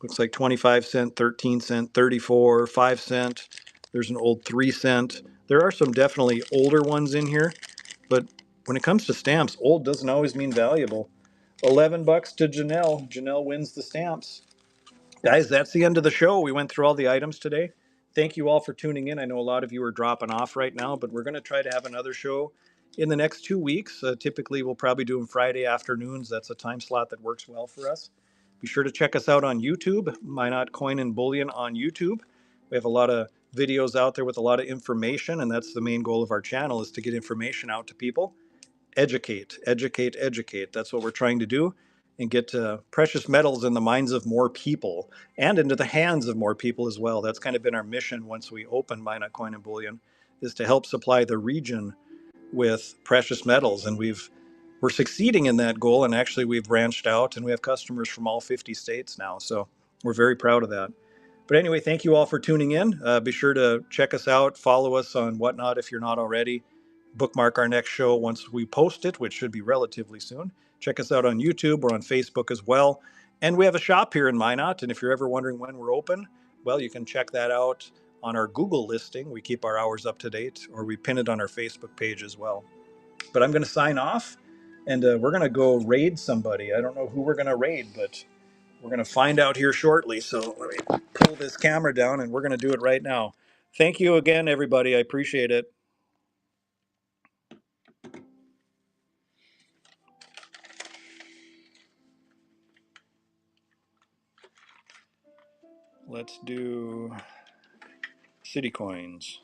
Looks like 25 cent, 13 cent, 34, 5 cent. There's an old 3 cent. There are some definitely older ones in here, but when it comes to stamps, old doesn't always mean valuable. 11 bucks to Janelle. Janelle wins the stamps. Guys, that's the end of the show. We went through all the items today. Thank you all for tuning in. I know a lot of you are dropping off right now, but we're going to try to have another show in the next 2 weeks. Typically, we'll probably do them Friday afternoons. That's a time slot that works well for us. Be sure to check us out on YouTube, Minot Coin and Bullion on YouTube. We have a lot of videos out there with a lot of information, and that's the main goal of our channel, is to get information out to people. Educate, educate, educate. That's what we're trying to do, and get precious metals in the minds of more people and into the hands of more people as well. That's kind of been our mission once we open Minot Coin and Bullion, is to help supply the region with precious metals, and we're succeeding in that goal. And actually, we've branched out, and we have customers from all 50 states now. So we're very proud of that. But anyway, thank you all for tuning in. Be sure to check us out, follow us on Whatnot if you're not already. Bookmark our next show once we post it, which should be relatively soon. Check us out on YouTube. We're on Facebook as well. And we have a shop here in Minot. And if you're ever wondering when we're open, well, you can check that out on our Google listing. We keep our hours up to date, or we pin it on our Facebook page as well. But I'm going to sign off, and we're going to go raid somebody. I don't know who we're going to raid, but we're going to find out here shortly. So let me pull this camera down, and we're going to do it right now. Thank you again, everybody. I appreciate it. Let's do city coins.